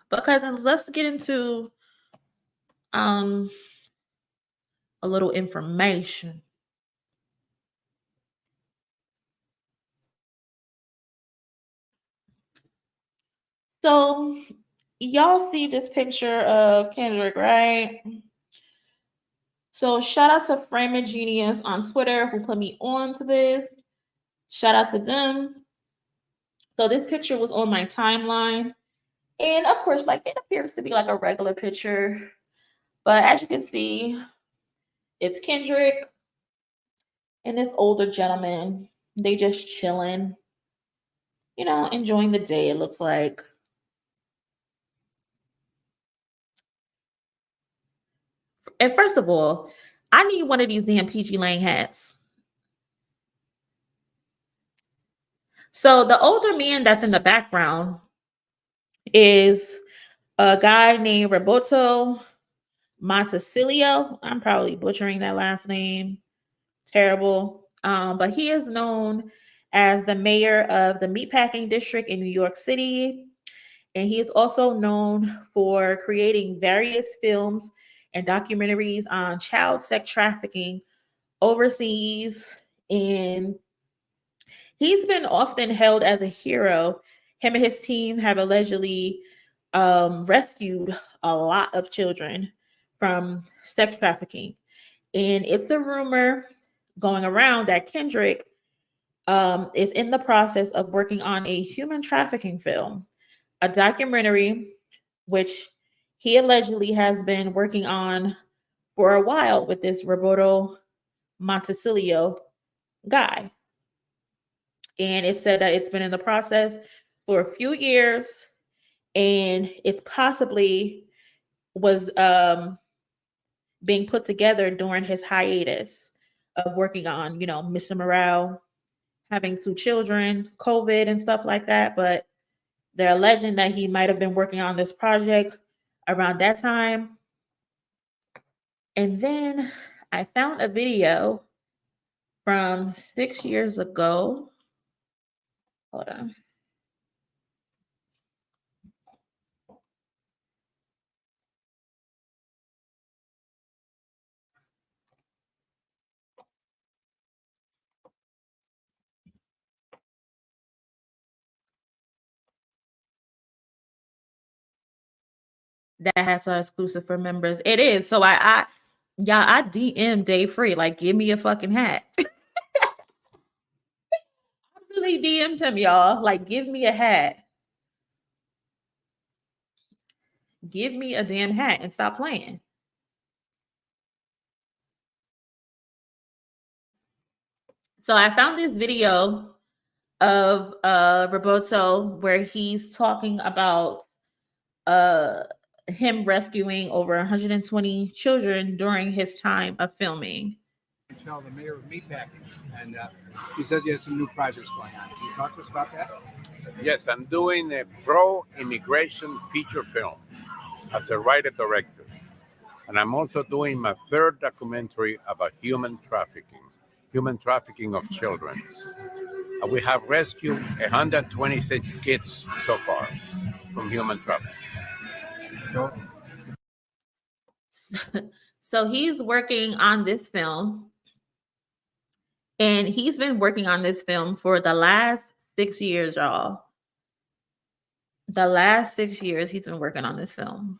But cousins, let's get into a little information. So y'all see this picture of Kendrick, right? So shout out to Framing Genius on Twitter who put me on to this. Shout out to them. So this picture was on my timeline. And of course, like it appears to be like a regular picture. But as you can see, it's Kendrick and this older gentleman. They just chilling, you know, enjoying the day, it looks like. And first of all, I need one of these damn PG Lang hats. So the older man that's in the background is a guy named Roberto Montesilio. I'm probably butchering that last name. Terrible. But he is known as the mayor of the meatpacking district in New York City. And he is also known for creating various films and documentaries on child sex trafficking overseas. And he's been often held as a hero. Him and his team have allegedly rescued a lot of children from sex trafficking. And it's a rumor going around that Kendrick is in the process of working on a human trafficking film, a documentary, which he allegedly has been working on for a while with this Roberto Montesilio guy. And it said that it's been in the process for a few years, and it's possibly was being put together during his hiatus of working on, you know, Mr. Morale, having 2 children, COVID and stuff like that. But they're alleging that he might have been working on this project around that time. And then I found a video from 6 years ago. Hold on. That has our exclusive for members. It is. So I DM Dave Free, like, give me a fucking hat. I really DM'd him, y'all. Like, give me a hat. Give me a damn hat and stop playing. So I found this video of Roberto where he's talking about him rescuing over 120 children during his time of filming. Tell the mayor of meatpacking, and he says he has some new projects going on. Can you talk to us about that? Yes, I'm doing a pro-immigration feature film as a writer-director. And I'm also doing my 3rd documentary about human trafficking of children. We have rescued 126 kids so far from human trafficking. So he's working on this film. And he's been working on this film for the last 6 years, y'all. The last 6 years he's been working on this film.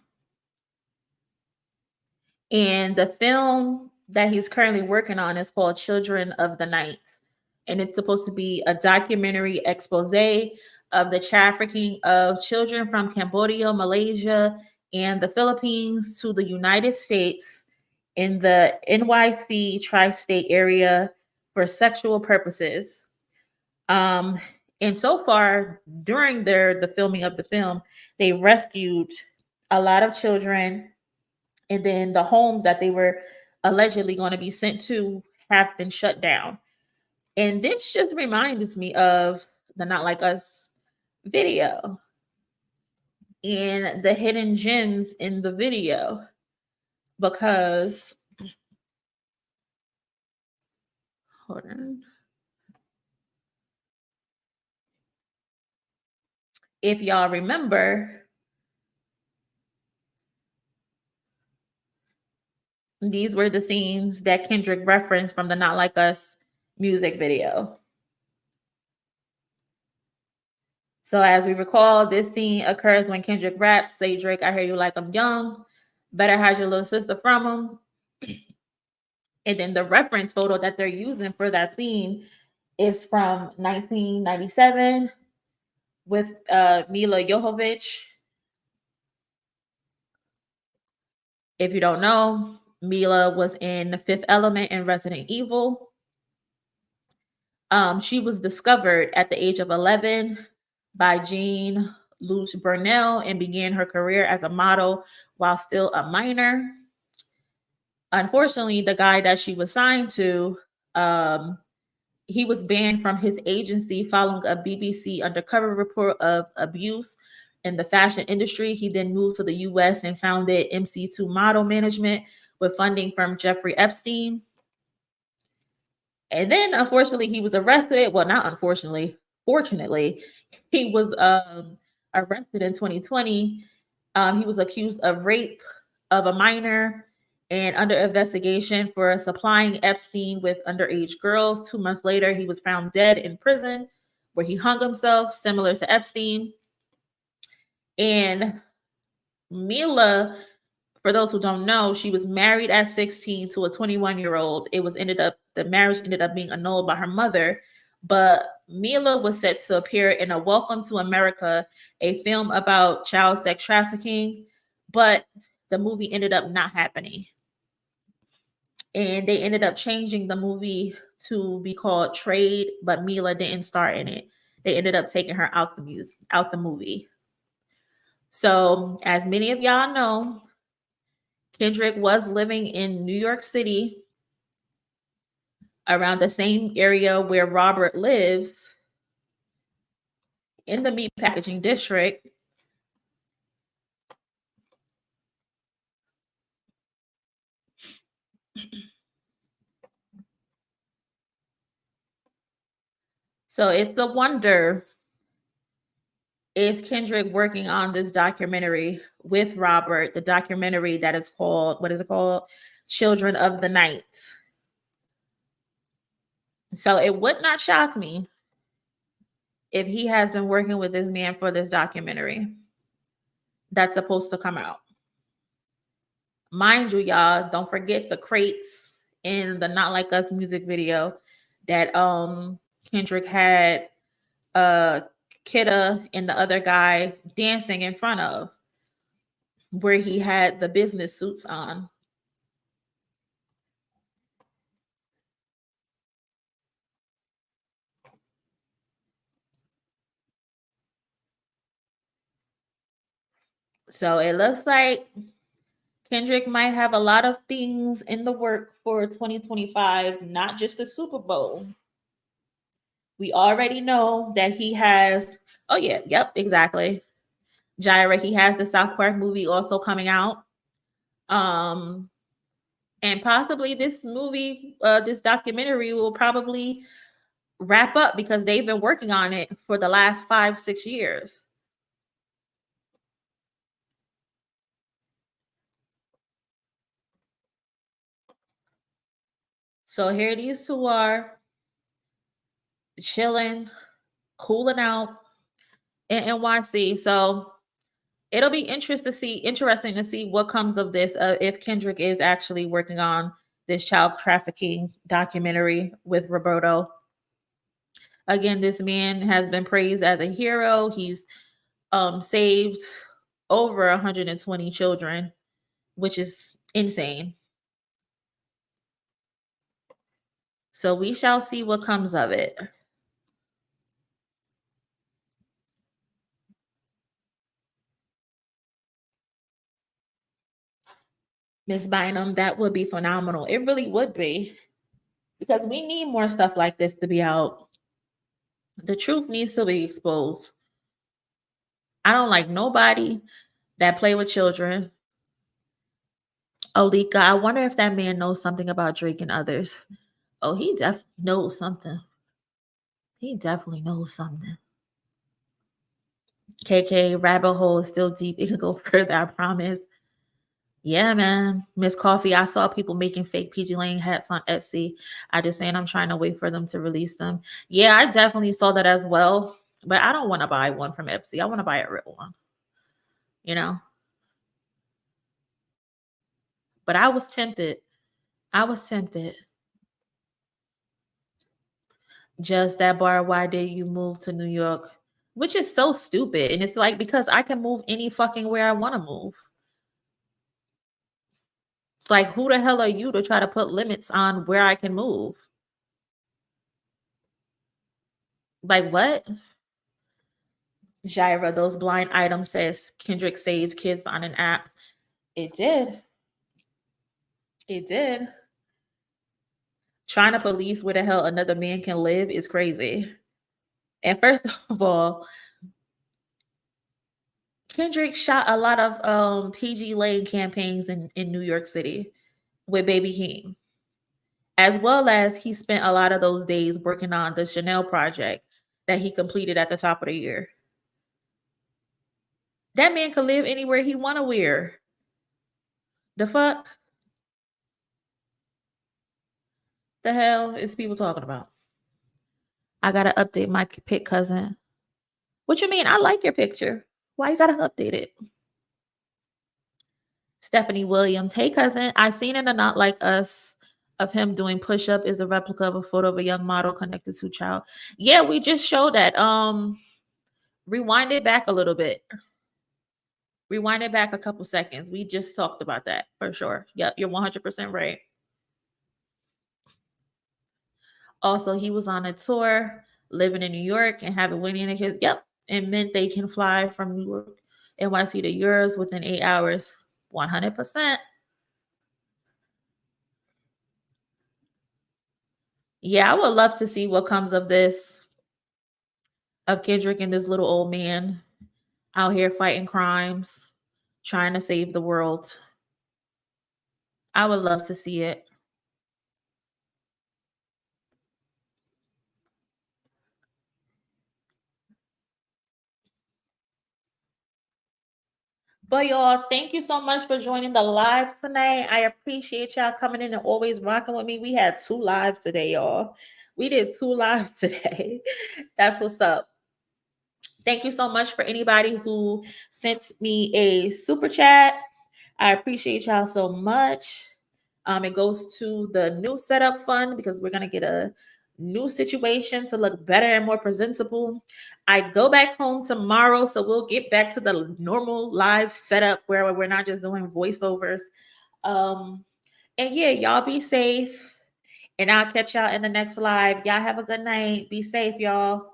And the film that he's currently working on is called Children of the Night. And it's supposed to be a documentary expose of the trafficking of children from Cambodia, Malaysia, and the Philippines to the United States in the NYC tri-state area for sexual purposes. And so far, during the filming of the film, they rescued a lot of children, and then the homes that they were allegedly going to be sent to have been shut down. And this just reminds me of the Not Like Us video and the hidden gems in the video, because hold on. If y'all remember, these were the scenes that Kendrick referenced from the Not Like Us music video. So as we recall, this scene occurs when Kendrick raps, "Say Drake, I hear you like I'm young. Better hide your little sister from him." And then the reference photo that they're using for that scene is from 1997 with Mila Jovovich. If you don't know, Mila was in The Fifth Element and Resident Evil. She was discovered at the age of 11 by Jean Luce Burnell and began her career as a model while still a minor. Unfortunately, the guy that she was signed to, he was banned from his agency following a BBC undercover report of abuse in the fashion industry. He then moved to the US and founded MC2 Model Management with funding from Jeffrey Epstein. And then, unfortunately, he was arrested. Well, not unfortunately, fortunately, he was arrested in 2020. He was accused of rape of a minor and under investigation for supplying Epstein with underage girls. 2 months later, he was found dead in prison where he hung himself, similar to Epstein. And Mila, for those who don't know, she was married at 16 to a 21-year-old. The marriage ended up being annulled by her mother. But Mila was set to appear in a Welcome to America, a film about child sex trafficking, but the movie ended up not happening. And they ended up changing the movie to be called Trade, but Mila didn't star in it. They ended up taking her out the movie. So, as many of y'all know, Kendrick was living in New York City, around the same area where Robert lives, in the meat packaging district. So it's a wonder, is Kendrick working on this documentary with Robert, the documentary that is called, what is it called? Children of the Night. So it would not shock me if he has been working with this man for this documentary that's supposed to come out. Mind you, y'all, don't forget the crates in the Not Like Us music video that Kendrick had Kidda and the other guy dancing in front of, where he had the business suits on. So it looks like Kendrick might have a lot of things in the work for 2025, not just the Super Bowl. We already know that he has, oh yeah, yep, exactly. Jaira, he has the South Park movie also coming out. And possibly this movie, this documentary will probably wrap up because they've been working on it for the last 5-6 years. So here these two are. chilling, cooling out in NYC. So it'll be interesting to see what comes of this, if Kendrick is actually working on this child trafficking documentary with Roberto. Again, this man has been praised as a hero. He's saved over 120 children, which is insane. So we shall see what comes of it. Miss Bynum, that would be phenomenal. It really would be, because we need more stuff like this to be out. The truth needs to be exposed. I don't like nobody that play with children. Olika, I wonder if that man knows something about Drake and others. Oh, he definitely knows something. He definitely knows something. KK, rabbit hole is still deep. It could go further, I promise. Yeah, man. Miss Coffee, I saw people making fake PG Lane hats on Etsy. I just saying I'm trying to wait for them to release them. Yeah, I definitely saw that as well. But I don't want to buy one from Etsy. I want to buy a real one. You know? But I was tempted. Just that bar, why did you move to New York? Which is so stupid. And it's like, because I can move any fucking where I want to move. It's like, who the hell are you to try to put limits on where I can move? Like, what? Jaira, those blind items says Kendrick saved kids on an app. It did. It did. Trying to police where the hell another man can live is crazy. And first of all, Kendrick shot a lot of PG Lane campaigns in New York City with Baby King, as well as he spent a lot of those days working on the Chanel project that he completed at the top of the year. That man could live anywhere he want to wear. The fuck? The hell is people talking about? I gotta update my pic, cousin. What you mean? I like your picture. Why you gotta update it? Stephanie Williams. Hey, cousin. I seen in a Not Like Us of him doing push-up is a replica of a photo of a young model connected to child. Yeah, we just showed that. Rewind it back a little bit. Rewind it back a couple seconds. We just talked about that for sure. Yep, you're 100% right. Also, he was on a tour, living in New York and having winning his. Yep, it meant they can fly from New York, NYC to yours within 8 hours. 100%. Yeah, I would love to see what comes of this, of Kendrick and this little old man out here fighting crimes, trying to save the world. I would love to see it. But y'all, thank you so much for joining the live tonight. I appreciate y'all coming in and always rocking with me. We had 2 lives today, y'all. We did 2 lives today. That's what's up. Thank you so much for anybody who sent me a super chat. I appreciate y'all so much. It goes to the new setup fund because we're going to get a new situation to look better and more presentable. I go back home tomorrow, so we'll get back to the normal live setup where we're not just doing voiceovers. And yeah, y'all be safe, and I'll catch y'all in the next live. Y'all have a good night. Be safe, y'all.